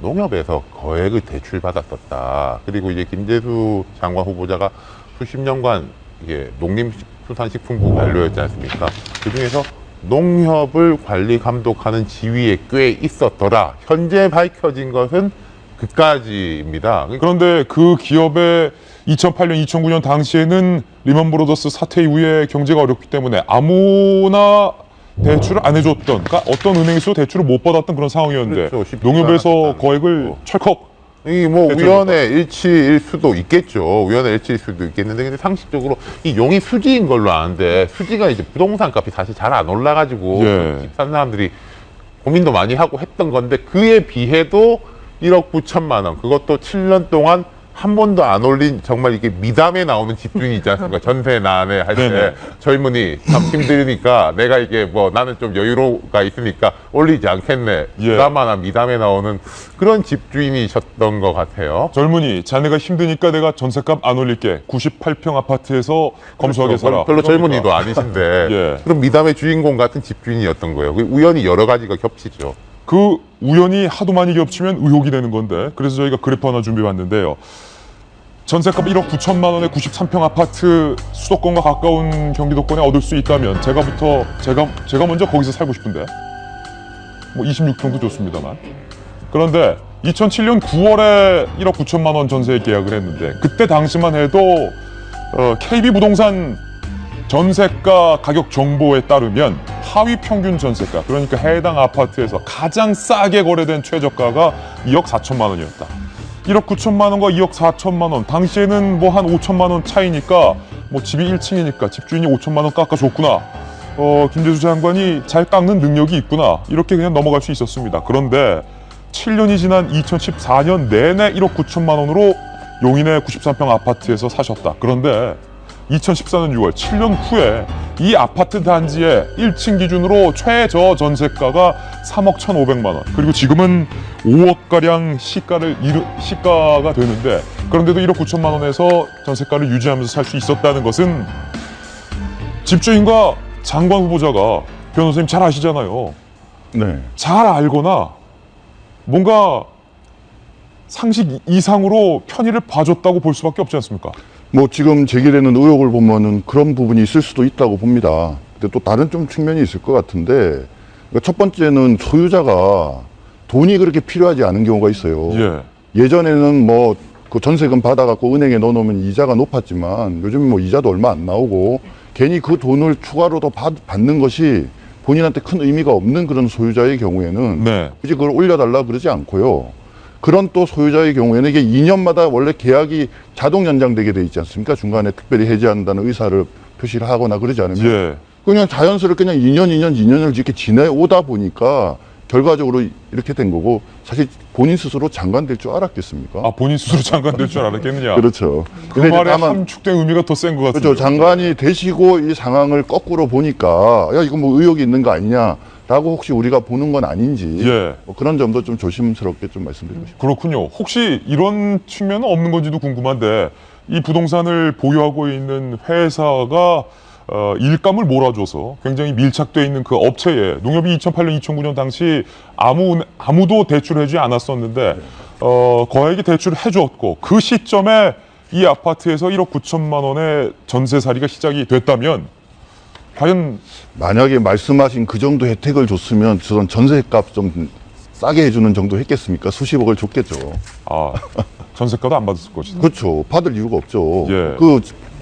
농협에서 거액을 대출받았었다. 그리고 이제 김재수 장관 후보자가 수십 년간 이게 농림수산식품부 관료였지 않습니까? 그 중에서 농협을 관리 감독하는 지위에 꽤 있었더라. 현재 밝혀진 것은 그까지입니다. 그런데 그 기업의 2008년, 2009년 당시에는 리먼 브로더스 사태 이후에 경제가 어렵기 때문에 아무나 대출을 안 해줬던, 그러니까 어떤 은행에서 대출을 못 받았던 그런 상황이었는데, 그렇죠. 농협에서 거액을 철컥. 이 뭐 우연의 일치일 수도 있겠죠. 우연의 일치일 수도 있겠는데, 근데 상식적으로 이 용이 수지인 걸로 아는데, 수지가 이제 부동산 값이 사실 잘 안 올라가지고 집 산 사람들이 고민도 많이 하고 했던 건데, 그에 비해도 1억 9천만 원, 그것도 7년 동안 한 번도 안 올린, 정말 이게 미담에 나오는 집주인이 있지 않습니까? 전세 난에 할 때 젊은이 참 힘드니까 내가 이게 뭐 나는 좀 여유로가 있으니까 올리지 않겠네. 드라마나 미담에 나오는 그런 집주인이셨던 것 같아요. 젊은이, 자네가 힘드니까 내가 전세값 안 올릴게. 98평 아파트에서 검소하게 살아. 별로 젊은이도 아니신데 그런 미담의 주인공 같은 집주인이었던 거예요. 우연히 여러 가지가 겹치죠. 그 우연히 하도 많이 겹치면 의혹이 되는 건데, 그래서 저희가 그래프 하나 준비해봤는데요. 전세값 1억 9천만 원의 93평 아파트 수도권과 가까운 경기도권에 얻을 수 있다면 제가 먼저 거기서 살고 싶은데, 뭐 26평도 좋습니다만. 그런데 2007년 9월에 1억 9천만 원 전세 계약을 했는데, 그때 당시만 해도 KB부동산 전세가 가격 정보에 따르면 하위 평균 전세가, 그러니까 해당 아파트에서 가장 싸게 거래된 최저가가 2억 4천만 원이었다. 1억 9천만 원과 2억 4천만 원, 당시에는 뭐 한 5천만 원 차이니까, 뭐 집이 1층이니까 집주인이 5천만 원 깎아줬구나. 김재수 장관이 잘 깎는 능력이 있구나. 이렇게 그냥 넘어갈 수 있었습니다. 그런데 7년이 지난 2014년 내내 1억 9천만 원으로 용인의 93평 아파트에서 사셨다. 그런데 2014년 6월, 7년 후에 이 아파트 단지의 1층 기준으로 최저 전세가가 3억 1,500만 원. 그리고 지금은 5억가량 시가가 되는데, 그런데도 1억 9천만 원에서 전세가를 유지하면서 살 수 있었다는 것은 집주인과 장관 후보자가, 변호사님 잘 아시잖아요. 네. 잘 알거나 뭔가 상식 이상으로 편의를 봐줬다고 볼 수밖에 없지 않습니까? 뭐 지금 제기되는 의혹을 보면은 그런 부분이 있을 수도 있다고 봅니다. 근데 또 다른 좀 측면이 있을 것 같은데, 그러니까 첫 번째는 소유자가 돈이 그렇게 필요하지 않은 경우가 있어요. 예전에는 뭐 그 전세금 받아갖고 은행에 넣어놓으면 이자가 높았지만 요즘 뭐 이자도 얼마 안 나오고 괜히 그 돈을 추가로 더 받는 것이 본인한테 큰 의미가 없는 그런 소유자의 경우에는 굳이 그걸 올려달라 그러지 않고요. 그런 또 소유자의 경우에는 이게 2년마다 원래 계약이 자동 연장되게 돼 있지 않습니까? 중간에 특별히 해지한다는 의사를 표시를 하거나 그러지 않으면 그냥 자연스럽게 그냥 2년을 이렇게 지내오다 보니까 결과적으로 이렇게 된 거고, 사실 본인 스스로 장관 될 줄 알았겠습니까? 아, 본인 스스로 장관 될 줄 알았겠느냐? 그렇죠. 그 말에 함축된 의미가 더 센 것 같습니다. 그렇죠. 장관이 되시고 이 상황을 거꾸로 보니까, 야, 이거 뭐 의혹이 있는 거 아니냐? 라고 혹시 우리가 보는 건 아닌지 뭐 그런 점도 좀 조심스럽게 좀 말씀드리고 싶습니다. 그렇군요. 혹시 이런 측면은 없는 건지도 궁금한데, 이 부동산을 보유하고 있는 회사가 일감을 몰아줘서 굉장히 밀착되어 있는 그 업체에 농협이 2008년, 2009년 당시 아무도 대출을 해주지 않았었는데 거액의 대출을 해주었고, 그 시점에 이 아파트에서 1억 9천만 원의 전세살이가 시작이 됐다면 과연 만약에 말씀하신 그 정도 혜택을 줬으면 저런 전세값 좀 싸게 해주는 정도 했겠습니까? 수십억을 줬겠죠. 아, 전세가도 안 받았을 것이다. 그렇죠. 받을 이유가 없죠. 예.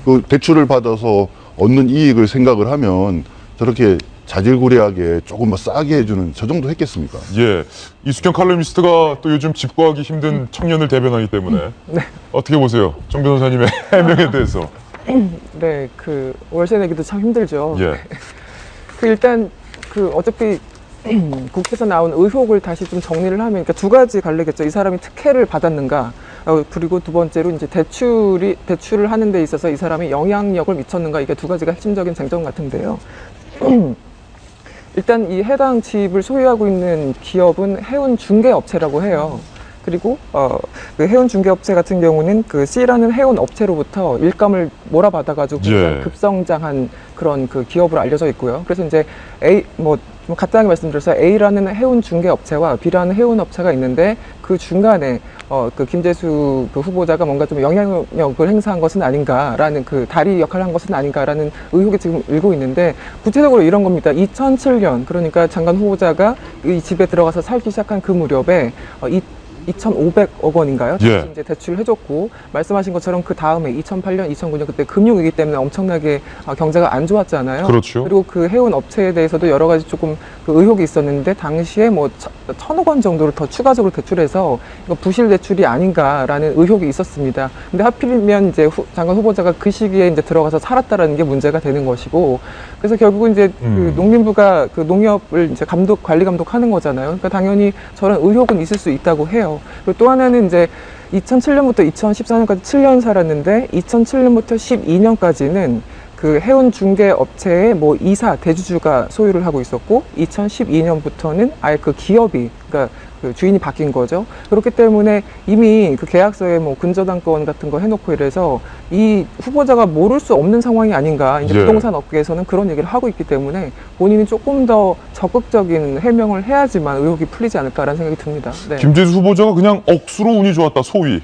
그 대출을 받아서 얻는 이익을 생각을 하면 저렇게 자질구레하게 조금 싸게 해주는 저 정도 했겠습니까? 예, 이숙현 칼럼니스트가 또 요즘 집 구하기 힘든 청년을 대변하기 때문에 네. 어떻게 보세요? 정 변호사님의 해명에 대해서. 네, 그 월세 내기도 참 힘들죠. 예. 그 일단 그 어차피 국회에서 나온 의혹을 다시 좀 정리를 하면, 그러니까 두 가지 갈래겠죠. 이 사람이 특혜를 받았는가, 그리고 두 번째로 이제 대출을 하는 데 있어서 이 사람이 영향력을 미쳤는가, 이게 두 가지가 핵심적인 쟁점 같은데요. 일단 이 해당 집을 소유하고 있는 기업은 해운 중개업체라고 해요. 그리고 그 해운 중개업체 같은 경우는 그 C라는 해운 업체로부터 일감을 몰아받아가지고 예. 급성장한 그런 그 기업으로 알려져 있고요. 그래서 이제 A 좀 간단하게 말씀드려서 A라는 해운 중개업체와 B라는 해운 업체가 있는데 그 중간에 그 김재수 그 후보자가 뭔가 좀 영향력을 행사한 것은 아닌가라는, 그 다리 역할을 한 것은 아닌가라는 의혹이 지금 일고 있는데, 구체적으로 이런 겁니다. 2007년, 그러니까 장관 후보자가 이 집에 들어가서 살기 시작한 그 무렵에 2,500억 원인가요? 예. 이제 대출을 해줬고, 말씀하신 것처럼 그 다음에 2008년, 2009년 그때 금융위기 때문에 엄청나게 경제가 안 좋았잖아요. 그렇죠. 그리고 그 해운 업체에 대해서도 여러 가지 조금 그 의혹이 있었는데, 당시에 뭐 1,000억 원 정도를 더 추가적으로 대출해서 이거 부실 대출이 아닌가라는 의혹이 있었습니다. 근데 하필이면 이제 장관 후보자가 그 시기에 이제 들어가서 살았다라는 게 문제가 되는 것이고, 그래서 결국은 이제 그 농림부가 그 농협을 이제 관리 감독하는 거잖아요. 그러니까 당연히 저런 의혹은 있을 수 있다고 해요. 그리고 또 하나는 이제 2007년부터 2014년까지 7년 살았는데, 2007년부터 12년까지는 그 해운 중개 업체의 뭐 이사, 대주주가 소유를 하고 있었고, 2012년부터는 아예 그 기업이, 그러니까 그 주인이 바뀐 거죠. 그렇기 때문에 이미 그 계약서에 뭐 근저당권 같은 거 해놓고 이래서 이 후보자가 모를 수 없는 상황이 아닌가, 이제 예. 부동산 업계에서는 그런 얘기를 하고 있기 때문에 본인이 조금 더 적극적인 해명을 해야지만 의혹이 풀리지 않을까라는 생각이 듭니다. 네. 김재수 후보자가 그냥 억수로 운이 좋았다, 소위.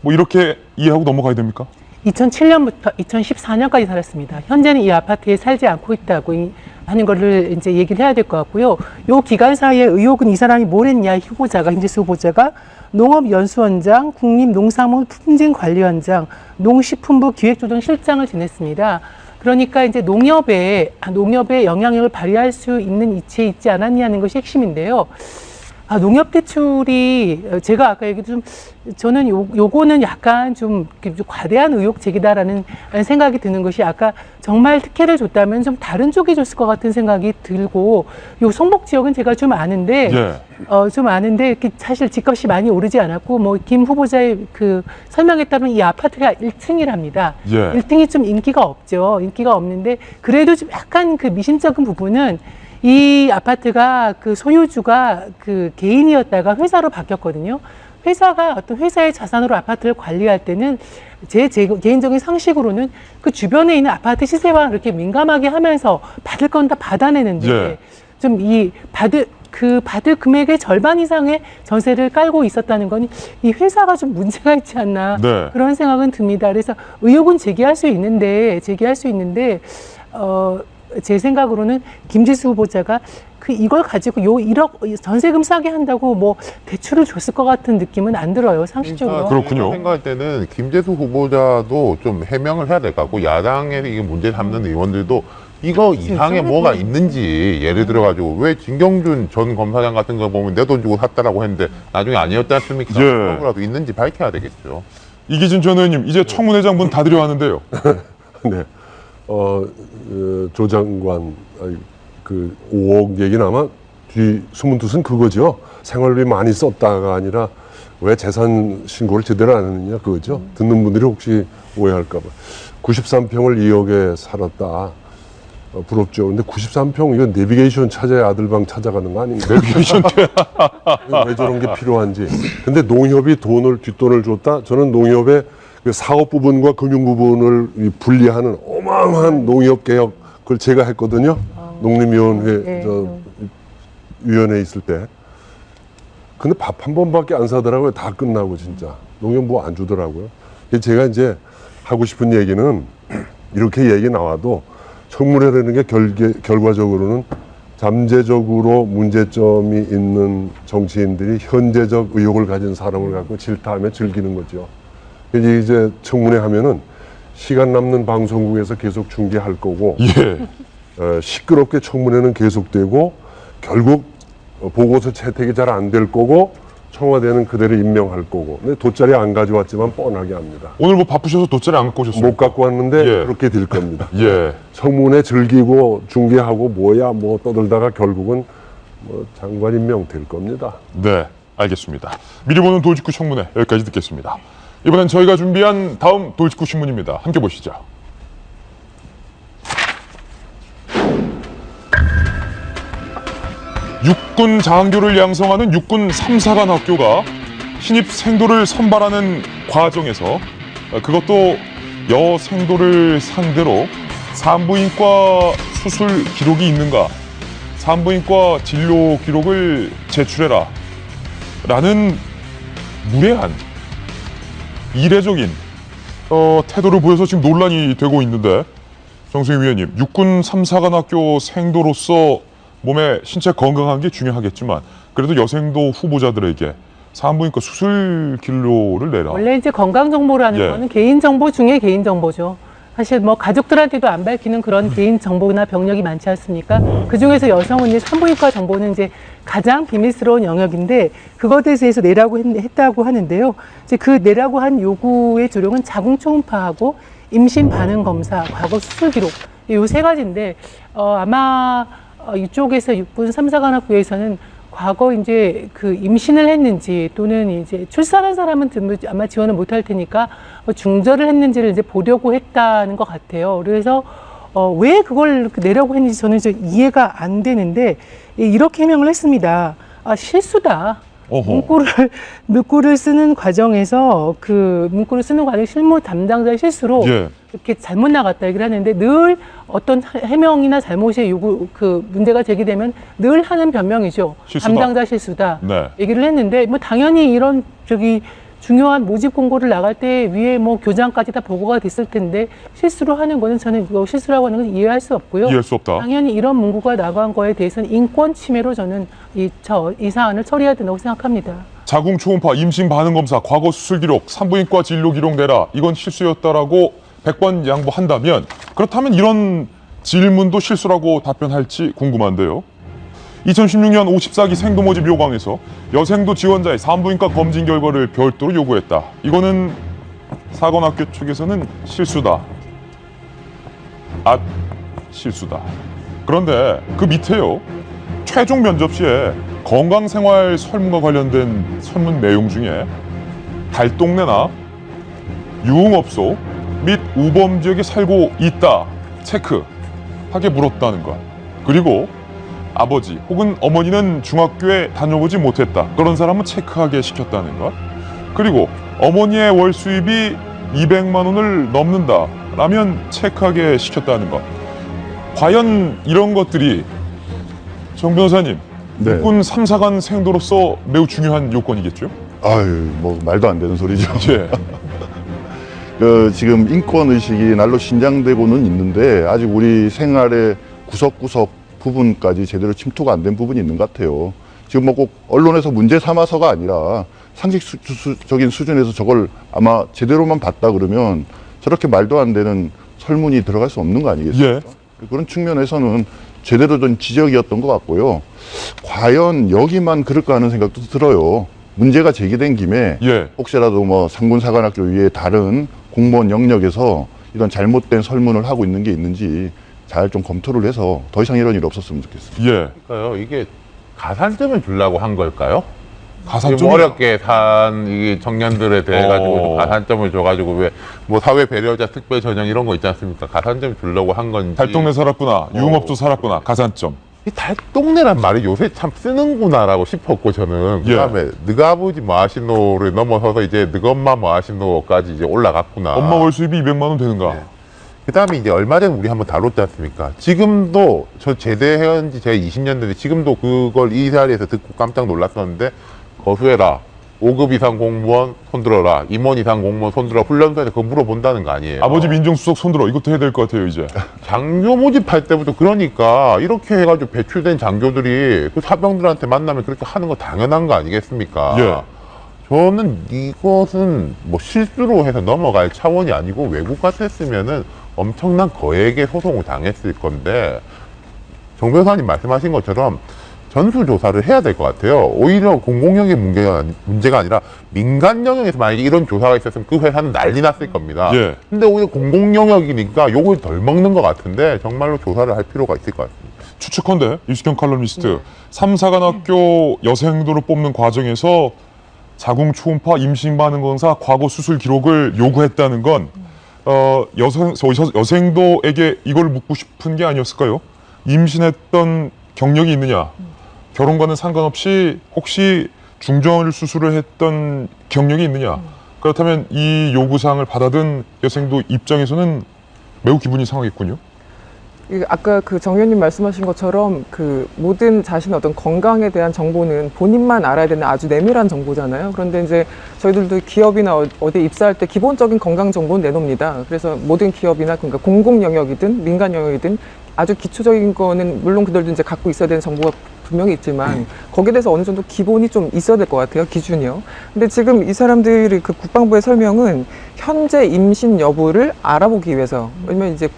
뭐 이렇게 이해하고 넘어가야 됩니까? 2007년부터 2014년까지 살았습니다. 현재는 이 아파트에 살지 않고 있다고 하는 거를 이제 얘기를 해야 될 것 같고요. 요 기간 사이에 의혹은 이 사람이 뭘 했냐, 후보자가, 김재수 후보자가 농업연수원장, 국립농산물 품질관리원장, 농식품부 기획조정실장을 지냈습니다. 그러니까 이제 농협에 영향력을 발휘할 수 있는 이치에 있지 않았냐는 것이 핵심인데요. 농협 대출이 제가 아까 얘기도 좀, 저는 요거는 약간 좀 과대한 의혹 제기다라는 생각이 드는 것이, 아까 정말 특혜를 줬다면 좀 다른 쪽이 줬을 것 같은 생각이 들고, 요 성북 지역은 제가 좀 아는데, 이렇게 사실 집값이 많이 오르지 않았고, 뭐 김 후보자의 그 설명에 따르면 이 아파트가 1층이랍니다. 예. 1층이 좀 인기가 없죠. 인기가 없는데, 그래도 좀 약간 그 미심쩍은 부분은, 이 아파트가 그 소유주가 그 개인이었다가 회사로 바뀌었거든요. 회사가 어떤 회사의 자산으로 아파트를 관리할 때는 제 개인적인 상식으로는 그 주변에 있는 아파트 시세와 이렇게 민감하게 하면서 받을 건 다 받아내는데, 예. 좀 받을 금액의 절반 이상의 전세를 깔고 있었다는 건 이 회사가 좀 문제가 있지 않나, 네. 그런 생각은 듭니다. 그래서 의혹은 제기할 수 있는데 제 생각으로는 김재수 후보자가 이걸 가지고 1억 전세금 싸게 한다고 뭐 대출을 줬을 것 같은 느낌은 안 들어요, 상식적으로. 그렇군요. 생각할 때는 김재수 후보자도 좀 해명을 해야 될 것 같고, 야당에 이게 문제 삼는 의원들도 이거 이상에 뭐가 있는지, 예를 들어가지고 왜 진경준 전 검사장 같은 거 보면 내 돈 주고 샀다라고 했는데 나중에 아니었지 않습니까? 예. 그런 거라도 있는지 밝혀야 되겠죠. 이기준 전 의원님, 이제 청문회장 문 닫으려 하는데요. 네. 조 장관, 그 5억 얘기는 아마 뒤 숨은 뜻은 그거죠. 생활비 많이 썼다가 아니라 왜 재산 신고를 제대로 안 했느냐, 그거죠. 듣는 분들이 혹시 오해할까봐. 93평을 2억에 살았다. 부럽죠. 근데 93평, 이건 내비게이션 찾아야 아들방 찾아가는 거 아닙니까? 내비게이션 왜 저런 게 필요한지. 근데 농협이 뒷돈을 줬다? 저는 농협의 그 사업 부분과 금융 부분을 분리하는 어마어마한 농협 개혁, 그걸 제가 했거든요. 농림위원회 위원회에 있을 때. 근데 밥 한 번밖에 안 사더라고요. 다 끝나고 진짜. 농협 뭐 안 주더라고요. 제가 이제 하고 싶은 얘기는 이렇게 얘기 나와도 청문회라는 게 결과적으로는 잠재적으로 문제점이 있는 정치인들이 현재적 의혹을 가진 사람을 갖고 질타하며 즐기는 거죠. 이제 청문회 하면은 시간 남는 방송국에서 계속 중계할 거고, 시끄럽게 청문회는 계속되고, 결국 보고서 채택이 잘 안 될 거고, 청와대는 그대로 임명할 거고. 근데 돗자리 안 가져왔지만 뻔하게 합니다. 오늘 뭐 바쁘셔서 돗자리 안 갖고 오셨어요? 못 갖고 왔는데 그렇게 될 겁니다. 청문회 즐기고 중계하고 뭐야 뭐 떠들다가 결국은 뭐 장관 임명 될 겁니다. 네, 알겠습니다. 미리 보는 돌직구 청문회 여기까지 듣겠습니다. 이번엔 저희가 준비한 다음 돌직구 신문입니다. 함께 보시죠. 육군 장교를 양성하는 육군 3사관 학교가 신입 생도를 선발하는 과정에서 그것도 여생도를 상대로 산부인과 수술 기록이 있는가, 산부인과 진료 기록을 제출해라 라는 무례한 이례적인 태도를 보여서 지금 논란이 되고 있는데, 정승희 위원님, 육군 3사관 학교 생도로서 몸의 신체 건강한 게 중요하겠지만 그래도 여생도 후보자들에게 산부인과 수술 진료를 내라. 원래 이제 건강 정보라는 거는 개인 정보 중에 개인 정보죠. 사실 뭐 가족들한테도 안 밝히는 그런 개인 정보나 병력이 많지 않습니까? 그 중에서 여성은 이제 산부인과 정보는 이제 가장 비밀스러운 영역인데 그것에 대해서 내라고 했다고 하는데요. 이제 그 내라고 한 요구의 조력은 자궁 초음파하고 임신 반응 검사, 과거 수술 기록 이 세 가지인데 아마 이쪽에서 육군 3사관 학교에서는 과거 이제 그 임신을 했는지 또는 이제 출산한 사람은 아마 지원을 못할 테니까 중절을 했는지를 이제 보려고 했다는 것 같아요. 그래서 왜 그걸 내라고 했는지 저는 이제 이해가 안 되는데 이렇게 해명을 했습니다. 실수다. 문구를 쓰는 과정에서 그 문구를 쓰는 과정 실무 담당자의 실수로 이렇게 잘못 나갔다 얘기를 하는데 늘 어떤 해명이나 잘못의 그 문제가 제기되면 늘 하는 변명이죠. 실수다. 담당자 실수다. 얘기를 했는데 뭐 당연히 이런 중요한 모집 공고를 나갈 때 위에 뭐 교장까지 다 보고가 됐을 텐데 실수로 하는 거는 저는 그거 실수라고 하는 건 이해할 수 없고요. 이해할 수 없다. 당연히 이런 문구가 나간 거에 대해서는 인권 침해로 저는 이 사안을 처리해야 된다고 생각합니다. 자궁 초음파, 임신 반응 검사, 과거 수술 기록, 산부인과 진료 기록 내라. 이건 실수였다라고 100번 양보한다면 그렇다면 이런 질문도 실수라고 답변할지 궁금한데요. 2016년 54기 생도 모집 요강에서 여생도 지원자의 산부인과 검진 결과를 별도로 요구했다. 이거는 사관학교 측에서는 실수다. 실수다. 그런데 그 밑에요. 최종 면접 시에 건강생활 설문과 관련된 설문 내용 중에 달동네나 유흥업소 및 우범 지역에 살고 있다. 체크하게 물었다는 것. 그리고 아버지 혹은 어머니는 중학교에 다녀보지 못했다. 그런 사람은 체크하게 시켰다는 것. 그리고 어머니의 월 수입이 200만 원을 넘는다 라면 체크하게 시켰다는 것. 과연 이런 것들이 정 변호사님, 육군 3사관 생도로서 매우 중요한 요건이겠죠? 뭐 말도 안 되는 소리죠. 지금 인권의식이 날로 신장되고는 있는데 아직 우리 생활의 구석구석 부분까지 제대로 침투가 안 된 부분이 있는 것 같아요. 지금 뭐 꼭 언론에서 문제 삼아서가 아니라 상식적인 수준에서 저걸 아마 제대로만 봤다 그러면 저렇게 말도 안 되는 설문이 들어갈 수 없는 거 아니겠습니까? 그런 측면에서는 제대로 된 지적이었던 것 같고요. 과연 여기만 그럴까 하는 생각도 들어요. 문제가 제기된 김에 혹시라도 뭐 상군사관학교 위에 다른 공무원 영역에서 이런 잘못된 설문을 하고 있는 게 있는지 잘 좀 검토를 해서 더 이상 이런 일 없었으면 좋겠습니다. 그러니까요. 이게 가산점을 주려고 한 걸까요? 가산점 어렵게 산 이 청년들에 대해 가지고 가산점을 줘가지고 왜 뭐 사회 배려자 특별 전형 이런 거 있지 않습니까? 가산점 주려고 한 건지. 달동네 살았구나, 유흥업소 살았구나, 가산점. 이 달동네란 말이 요새 참 쓰는구나라고 싶었고 저는 그다음에 너가 아버지 뭐 하시노를 넘어서서 이제 너가 엄마 뭐 하시노까지 이제 올라갔구나. 엄마 월 수입이 200만 원 되는가? 그다음에 이제 얼마 전에 우리 한번 다뤘지 않습니까? 지금도 저 제대한 지 제가 20년 됐는데 지금도 그걸 이 자리에서 듣고 깜짝 놀랐었는데 거수해라. 5급 이상 공무원 손들어라, 임원 이상 공무원 손들어, 훈련소에서 그거 물어본다는 거 아니에요. 아버지 민정수석 손들어. 이것도 해야 될 것 같아요, 이제. 장교 모집할 때부터 그러니까 이렇게 해가지고 배출된 장교들이 그 사병들한테 만나면 그렇게 하는 거 당연한 거 아니겠습니까? 예. 저는 이것은 뭐 실수로 해서 넘어갈 차원이 아니고 외국 같았으면은 엄청난 거액의 소송을 당했을 건데, 정 변호사님 말씀하신 것처럼 전수조사를 해야 될 것 같아요. 오히려 공공영역의 문제가 아니라 민간 영역에서 만약에 이런 조사가 있었으면 그 회사는 난리 났을 겁니다. 예. 근데 오히려 공공영역이니까 욕을 덜 먹는 것 같은데 정말로 조사를 할 필요가 있을 것 같습니다. 추측컨대 유식경 칼럼니스트, 삼사관학교 여생도를 뽑는 과정에서 자궁 초음파 임신 반응 검사 과거 수술 기록을 요구했다는 건 여생도에게 이걸 묻고 싶은 게 아니었을까요? 임신했던 경력이 있느냐, 결혼과는 상관없이 혹시 중절 수술을 했던 경력이 있느냐. 그렇다면 이 요구사항을 받아든 여생도 입장에서는 매우 기분이 상하겠군요. 아까 그 정 의원님 말씀하신 것처럼 그 모든 자신의 어떤 건강에 대한 정보는 본인만 알아야 되는 아주 내밀한 정보잖아요. 그런데 이제 저희들도 기업이나 어디 입사할 때 기본적인 건강 정보는 내놓습니다. 그래서 모든 기업이나 그러니까 공공 영역이든 민간 영역이든 아주 기초적인 거는 물론 그들도 이제 갖고 있어야 되는 정보가 분명히 있지만 거기에 대해서 어느 정도 기본이 좀 있어야 될 것 같아요. 기준이요. 근데 지금 이 사람들이 그 국방부의 설명은 현재 임신 여부를 알아보기 위해서, 왜냐면 이제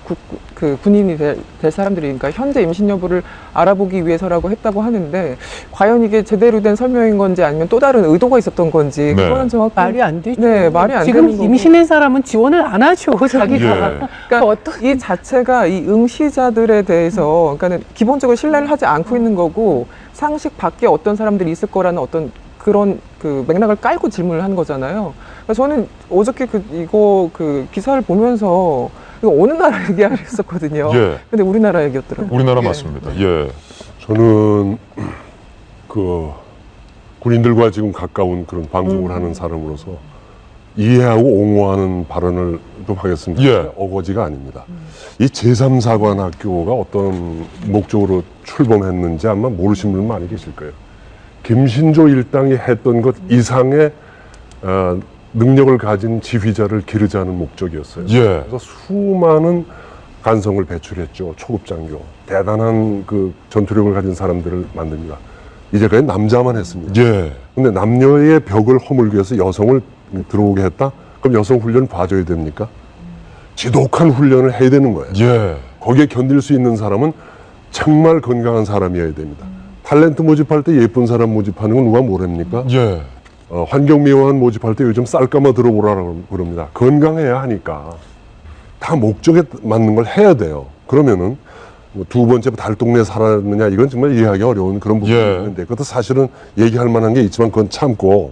그 군인이 될 사람들이니까 현재 임신 여부를 알아보기 위해서라고 했다고 하는데, 과연 이게 제대로 된 설명인 건지 아니면 또 다른 의도가 있었던 건지, 네. 그거는 정확히 말이 안 되죠. 네, 말이 안 지금 되는 거고. 임신한 사람은 지원을 안 하죠. 자기가. 예. 그러니까 이 자체가 이 응시자들에 대해서, 그러니까 기본적으로 신뢰를 하지 않고 있는 거고, 상식 밖에 어떤 사람들이 있을 거라는 어떤 그런 그 맥락을 깔고 질문을 한 거잖아요. 그러니까 저는 어저께 이거 기사를 보면서 이거 어느 나라 얘기하랬었거든요. 예. 근데 우리나라 얘기였더라고요. 우리나라 예. 맞습니다. 예. 저는 그 군인들과 지금 가까운 그런 방송을 하는 사람으로서 이해하고 옹호하는 발언을 좀 하겠습니다. 예. 어거지가 아닙니다. 이 제3사관학교가 어떤 목적으로 출범했는지 아마 모르시는 분 많이 계실 거예요. 김신조 일당이 했던 것 이상의 능력을 가진 지휘자를 기르자는 목적이었어요. 예. 그래서 수많은 간성을 배출했죠. 초급 장교. 대단한 그 전투력을 가진 사람들을 만듭니다. 이제까지 남자만 했습니다. 예. 근데 남녀의 벽을 허물기 위해서 여성을 들어오게 했다? 그럼 여성 훈련 봐줘야 됩니까? 지독한 훈련을 해야 되는 거예요. 예. 거기에 견딜 수 있는 사람은 정말 건강한 사람이어야 됩니다. 탤런트 모집할 때 예쁜 사람 모집하는 건 누가 뭐랍니까? 예. 환경미화원 모집할 때 요즘 쌀까마 들어보라고 그럽니다. 건강해야 하니까. 다 목적에 맞는 걸 해야 돼요. 그러면은 두 번째 달동네 살았느냐, 이건 정말 이해하기 어려운 그런 부분이 예. 있는데, 그것도 사실은 얘기할 만한 게 있지만 그건 참고,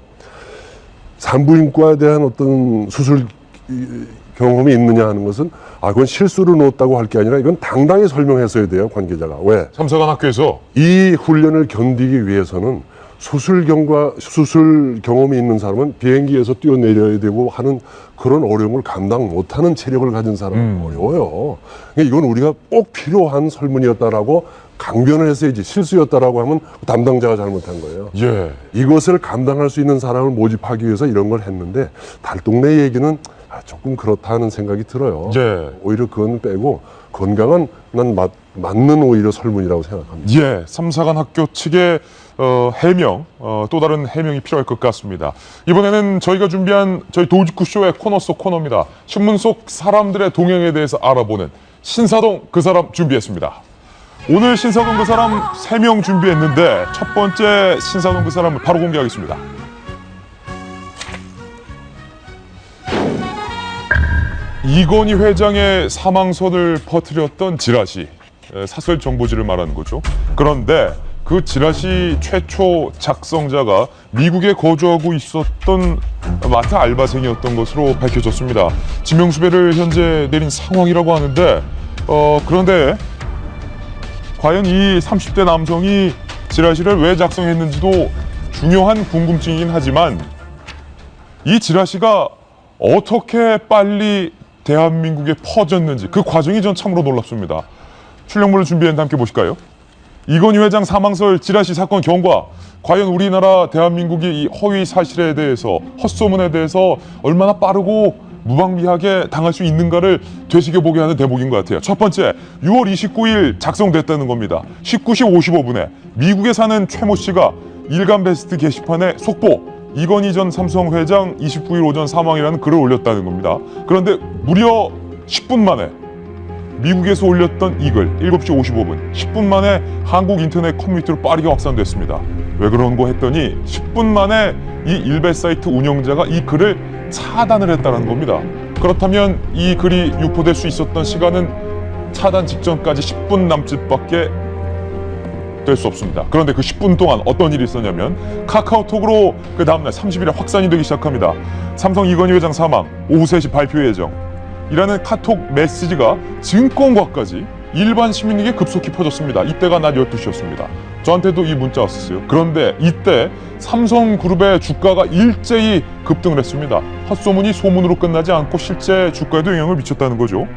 산부인과에 대한 어떤 수술 경험이 있느냐 하는 것은 그건 실수로 넣었다고 할 게 아니라 이건 당당히 설명했어야 돼요, 관계자가. 왜? 삼사관학교에서 이 훈련을 견디기 위해서는 수술 경험이 있는 사람은 비행기에서 뛰어내려야 되고 하는 그런 어려움을 감당 못하는 체력을 가진 사람은 어려워요. 그러니까 이건 우리가 꼭 필요한 설문이었다라고 강변을 했어야지, 실수였다라고 하면 담당자가 잘못한 거예요. 예. 이것을 감당할 수 있는 사람을 모집하기 위해서 이런 걸 했는데, 달동네 얘기는 조금 그렇다는 생각이 들어요. 예. 오히려 그건 빼고 건강은 난 맞는 오히려 설문이라고 생각합니다. 예. 삼사관학교 측의 해명, 또 다른 해명이 필요할 것 같습니다. 이번에는 저희가 준비한 저희 도지쿠쇼의 코너 속 코너입니다. 신문 속 사람들의 동향에 대해서 알아보는 신사동 그 사람 준비했습니다. 오늘 신사동 그 사람 3명 준비했는데 첫 번째 신사동 그 사람을 바로 공개하겠습니다. 이건희 회장의 사망선을 퍼뜨렸던 지라시, 사설 정보지를 말하는 거죠. 그런데 그 지라시 최초 작성자가 미국에 거주하고 있었던 마트 알바생이었던 것으로 밝혀졌습니다. 지명수배를 현재 내린 상황이라고 하는데, 그런데 과연 이 30대 남성이 지라시를 왜 작성했는지도 중요한 궁금증이긴 하지만, 이 지라시가 어떻게 빨리 대한민국에 퍼졌는지 그 과정이 전 참으로 놀랍습니다. 출력물을 준비했는데 함께 보실까요? 이건희 회장 사망설 찌라시 사건 경과, 과연 우리나라 대한민국이 이 허위 사실에 대해서, 헛소문에 대해서 얼마나 빠르고 무방비하게 당할 수 있는가를 되새겨보게 하는 대목인 것 같아요. 첫 번째, 6월 29일 작성됐다는 겁니다. 19시 55분에 미국에 사는 최모 씨가 일간베스트 게시판에 속보, 이건희 전 삼성 회장 29일 오전 사망이라는 글을 올렸다는 겁니다. 그런데 무려 10분 만에 미국에서 올렸던 이 글, 7시 55분, 10분 만에 한국 인터넷 커뮤니티로 빠르게 확산됐습니다. 왜 그런 거 했더니 10분 만에 이 일베 사이트 운영자가 이 글을 차단을 했다는 겁니다. 그렇다면 이 글이 유포될 수 있었던 시간은 차단 직전까지 10분 남짓밖에 될 수 없습니다. 그런데 그 10분 동안 어떤 일이 있었냐면 카카오톡으로 그 다음날 30일에 확산이 되기 시작합니다. 삼성 이건희 회장 사망, 오후 3시 발표 예정 이라는 카톡 메시지가 증권과까지 일반 시민에게 급속히 퍼졌습니다. 이때가 낮 12시였습니다. 저한테도 이 문자 왔었어요. 그런데 이때 삼성그룹의 주가가 일제히 급등을 했습니다. 헛소문이 소문으로 끝나지 않고 실제 주가에도 영향을 미쳤다는 거죠.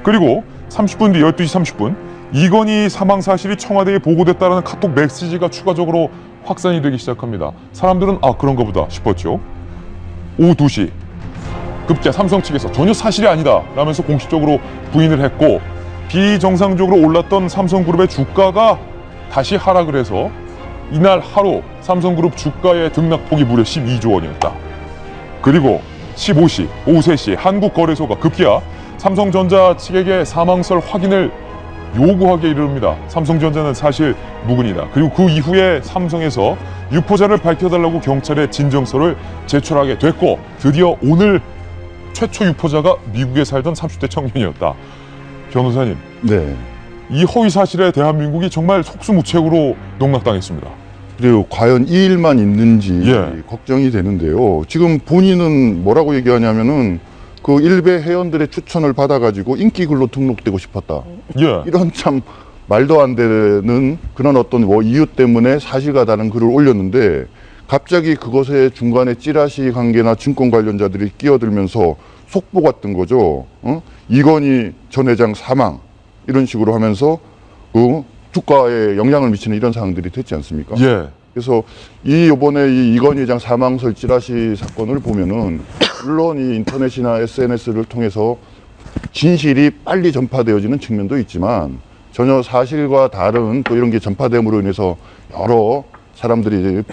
그리고 30분 뒤 12시 30분 이건희 사망 사실이 청와대에 보고됐다는 카톡 메시지가 추가적으로 확산이 되기 시작합니다. 사람들은 아 그런가 보다 싶었죠. 오후 2시 급기야 삼성 측에서 전혀 사실이 아니다 라면서 공식적으로 부인을 했고 비정상적으로 올랐던 삼성그룹의 주가가 다시 하락을 해서 이날 하루 삼성그룹 주가의 등락폭이 무려 12조 원이었다. 그리고 15시 오후 3시 한국거래소가 급기야 삼성전자 측에게 사망설 확인을 요구하게 이릅니다. 삼성전자는 사실 무근이다. 그리고 그 이후에 삼성에서 유포자를 밝혀달라고 경찰에 진정서를 제출하게 됐고 드디어 오늘 최초 유포자가 미국에 살던 30대 청년이었다. 변호사님, 네. 이 허위 사실에 대한민국이 정말 속수무책으로 농락당했습니다. 그리고 과연 이 일만 있는지 걱정이 되는데요. 지금 본인은 뭐라고 얘기하냐면은 그 일베 회원들의 추천을 받아가지고 인기글로 등록되고 싶었다. 이런 참 말도 안 되는 그런 어떤 뭐 이유 때문에 사실과다른 글을 올렸는데 갑자기 그것에 중간에 찌라시 관계나 증권 관련자들이 끼어들면서 속보가 뜬 거죠. 이건희 전 회장 사망 이런 식으로 하면서 그 주가에 영향을 미치는 이런 상황들이 됐지 않습니까? 그래서 이번에 이 이건희 회장 사망설 찌라시 사건을 보면은 물론 이 인터넷이나 SNS를 통해서 진실이 빨리 전파되어지는 측면도 있지만 전혀 사실과 다른 또 이런 게 전파됨으로 인해서 여러 사람들이 이제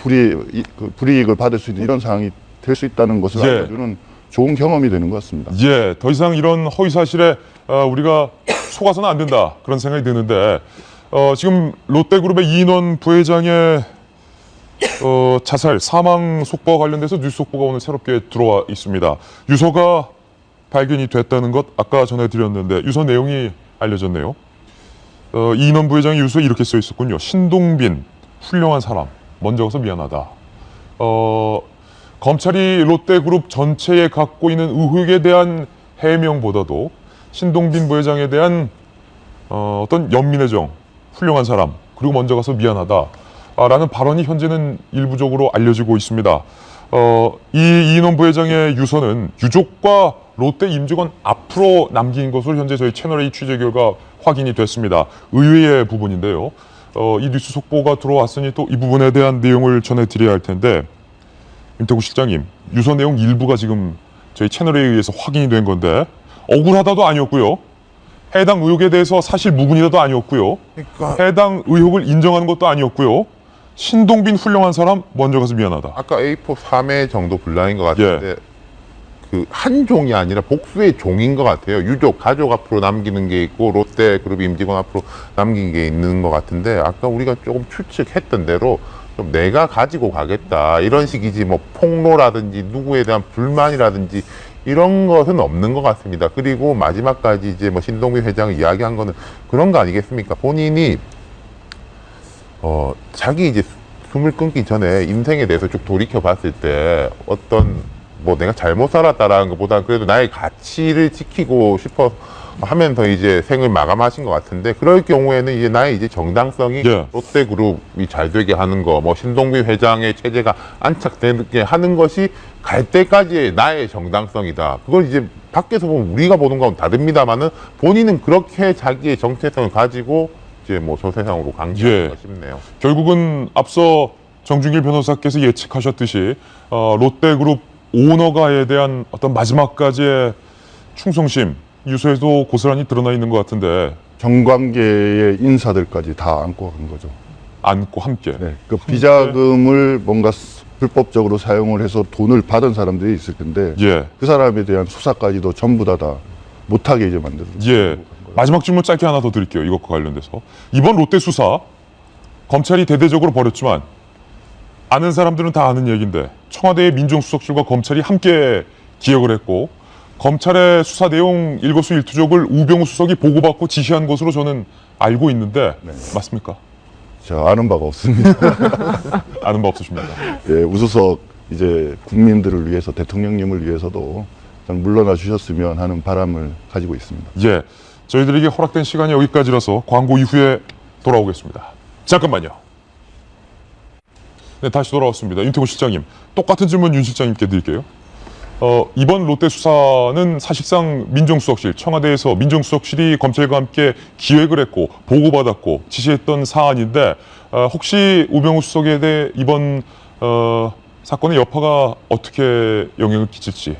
불이익을 받을 수 있는 이런 상황이 될 수 있다는 것을 알려주는 좋은 경험이 되는 것 같습니다. 더 이상 이런 허위 사실에 우리가 속아서는 안 된다 그런 생각이 드는데 지금 롯데그룹의 이인원 부회장의 자살 사망 속보와 관련돼서 뉴스 속보가 오늘 새롭게 들어와 있습니다. 유서가 발견이 됐다는 것 아까 전해드렸는데 유서 내용이 알려졌네요. 이인원 부회장의 유서에 이렇게 써 있었군요. 신동빈 훌륭한 사람 먼저 가서 미안하다. 검찰이 롯데그룹 전체에 갖고 있는 의혹에 대한 해명보다도 신동빈 부회장에 대한 어떤 연민의 정, 훌륭한 사람, 그리고 먼저 가서 미안하다 라는 발언이 현재는 일부적으로 알려지고 있습니다. 이 이인원 부회장의 유서는 유족과 롯데 임직원 앞으로 남긴 것으로 현재 저희 채널A 취재 결과 확인이 됐습니다. 의외의 부분인데요. 이 뉴스 속보가 들어왔으니 또 이 부분에 대한 내용을 전해드려야 할 텐데 임태구 실장님, 유서 내용 일부가 지금 저희 채널에 의해서 확인이 된 건데 억울하다도 아니었고요. 해당 의혹에 대해서 사실 무근이다도 아니었고요. 해당 의혹을 인정하는 것도 아니었고요. 신동빈 훌륭한 사람 먼저 가서 미안하다. 아까 A4 3회 정도 분량인 것 같은데 그 한 종이 아니라 복수의 종인 것 같아요. 유족, 가족 앞으로 남기는 게 있고 롯데그룹 임직원 앞으로 남긴 게 있는 것 같은데 아까 우리가 조금 추측했던 대로 좀 내가 가지고 가겠다 이런 식이지 뭐 폭로라든지 누구에 대한 불만이라든지 이런 것은 없는 것 같습니다. 그리고 마지막까지 이제 뭐 신동빈 회장이 이야기한 거는 그런 거 아니겠습니까? 본인이 자기 이제 숨을 끊기 전에 인생에 대해서 쭉 돌이켜 봤을 때 어떤 뭐 내가 잘못 살았다라는 것보다 그래도 나의 가치를 지키고 싶어 하면서 이제 생을 마감하신 것 같은데 그럴 경우에는 이제 나의 이제 정당성이 롯데그룹이 잘 되게 하는 거, 뭐 신동빈 회장의 체제가 안착되게 하는 것이 갈 때까지의 나의 정당성이다. 그걸 이제 밖에서 보면 우리가 보는 건 다릅니다만은 본인은 그렇게 자기의 정체성을 가지고 이제 뭐 저 세상으로 강제하는가 싶네요. 결국은 앞서 정준길 변호사께서 예측하셨듯이 롯데그룹 오너가에 대한 어떤 마지막까지의 충성심, 유서에도 고스란히 드러나 있는 것 같은데 정관계의 인사들까지 다 안고 간 거죠. 안고 함께. 네, 그 비자금을 뭔가 불법적으로 사용을 해서 돈을 받은 사람들이 있을 텐데 예. 그 사람에 대한 수사까지도 전부 다 못하게 이제 만들어요. 예. 마지막 질문 짧게 하나 더 드릴게요. 이것과 관련돼서. 이번 롯데 수사 검찰이 대대적으로 벌였지만 아는 사람들은 다 아는 얘기인데 청와대의 민정수석실과 검찰이 함께 기획을 했고 검찰의 수사 내용 일거수일투족을 우병우 수석이 보고받고 지시한 것으로 저는 알고 있는데 맞습니까? 저 아는 바가 없습니다. 아는 바 없으십니까? 예, 우수석 이제 국민들을 위해서 대통령님을 위해서도 좀 물러나 주셨으면 하는 바람을 가지고 있습니다. 예, 저희들에게 허락된 시간이 여기까지라서 광고 이후에 돌아오겠습니다. 잠깐만요. 네, 다시 돌아왔습니다. 윤태곤 실장님, 똑같은 질문 윤 실장님께 드릴게요. 이번 롯데 수사는 사실상 민정수석실, 청와대에서 민정수석실이 검찰과 함께 기획을 했고 보고받았고 지시했던 사안인데 혹시 우병우 수석에 대해 이번 사건의 여파가 어떻게 영향을 끼칠지.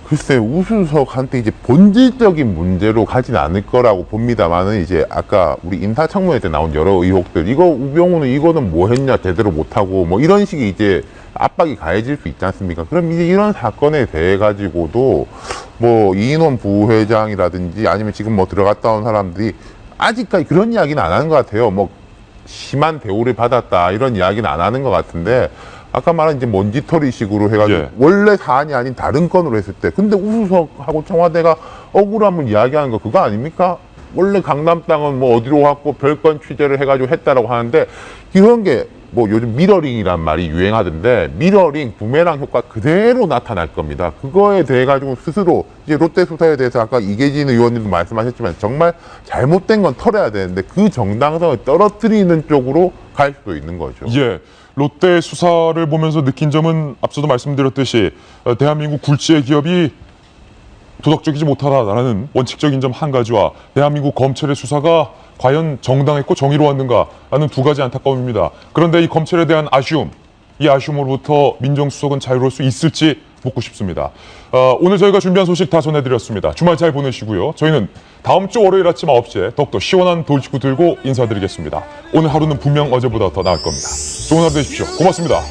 글쎄, 우수석한테 이제 본질적인 문제로 가진 않을 거라고 봅니다만은 이제 아까 우리 인사청문회 때 나온 여러 의혹들, 이거 우병우는 이거는 뭐 했냐, 제대로 못하고 뭐 이런 식의 이제 압박이 가해질 수 있지 않습니까? 그럼 이제 이런 사건에 대해 가지고도 뭐 이인원 부회장이라든지 아니면 지금 뭐 들어갔다 온 사람들이 아직까지 그런 이야기는 안 하는 것 같아요. 뭐 심한 대우를 받았다 이런 이야기는 안 하는 것 같은데 아까 말한 이제 먼지털이식으로 해가지고 예. 원래 사안이 아닌 다른 건으로 했을 때 근데 우수석하고 청와대가 억울함을 이야기하는 거 그거 아닙니까? 원래 강남 땅은 뭐 어디로 갔고 별건 취재를 해가지고 했다라고 하는데 이런 게 뭐 요즘 미러링이란 말이 유행하던데 미러링, 부메랑 효과 그대로 나타날 겁니다. 그거에 대해 가지고 스스로 이제 롯데 수사에 대해서 아까 이계진 의원님도 말씀하셨지만 정말 잘못된 건 털어야 되는데 그 정당성을 떨어뜨리는 쪽으로 갈 수도 있는 거죠. 예. 롯데 수사를 보면서 느낀 점은 앞서도 말씀드렸듯이 대한민국 굴지의 기업이 도덕적이지 못하다라는 원칙적인 점 한 가지와 대한민국 검찰의 수사가 과연 정당했고 정의로웠는가 하는 두 가지 안타까움입니다. 그런데 이 검찰에 대한 아쉬움, 이 아쉬움으로부터 민정수석은 자유로울 수 있을지 묻고 싶습니다. 오늘 저희가 준비한 소식 다 전해드렸습니다. 주말 잘 보내시고요. 저희는 다음 주 월요일 아침 9시에 더욱더 시원한 돌직구 들고 인사드리겠습니다. 오늘 하루는 분명 어제보다 더 나을 겁니다. 좋은 하루 되십시오. 고맙습니다.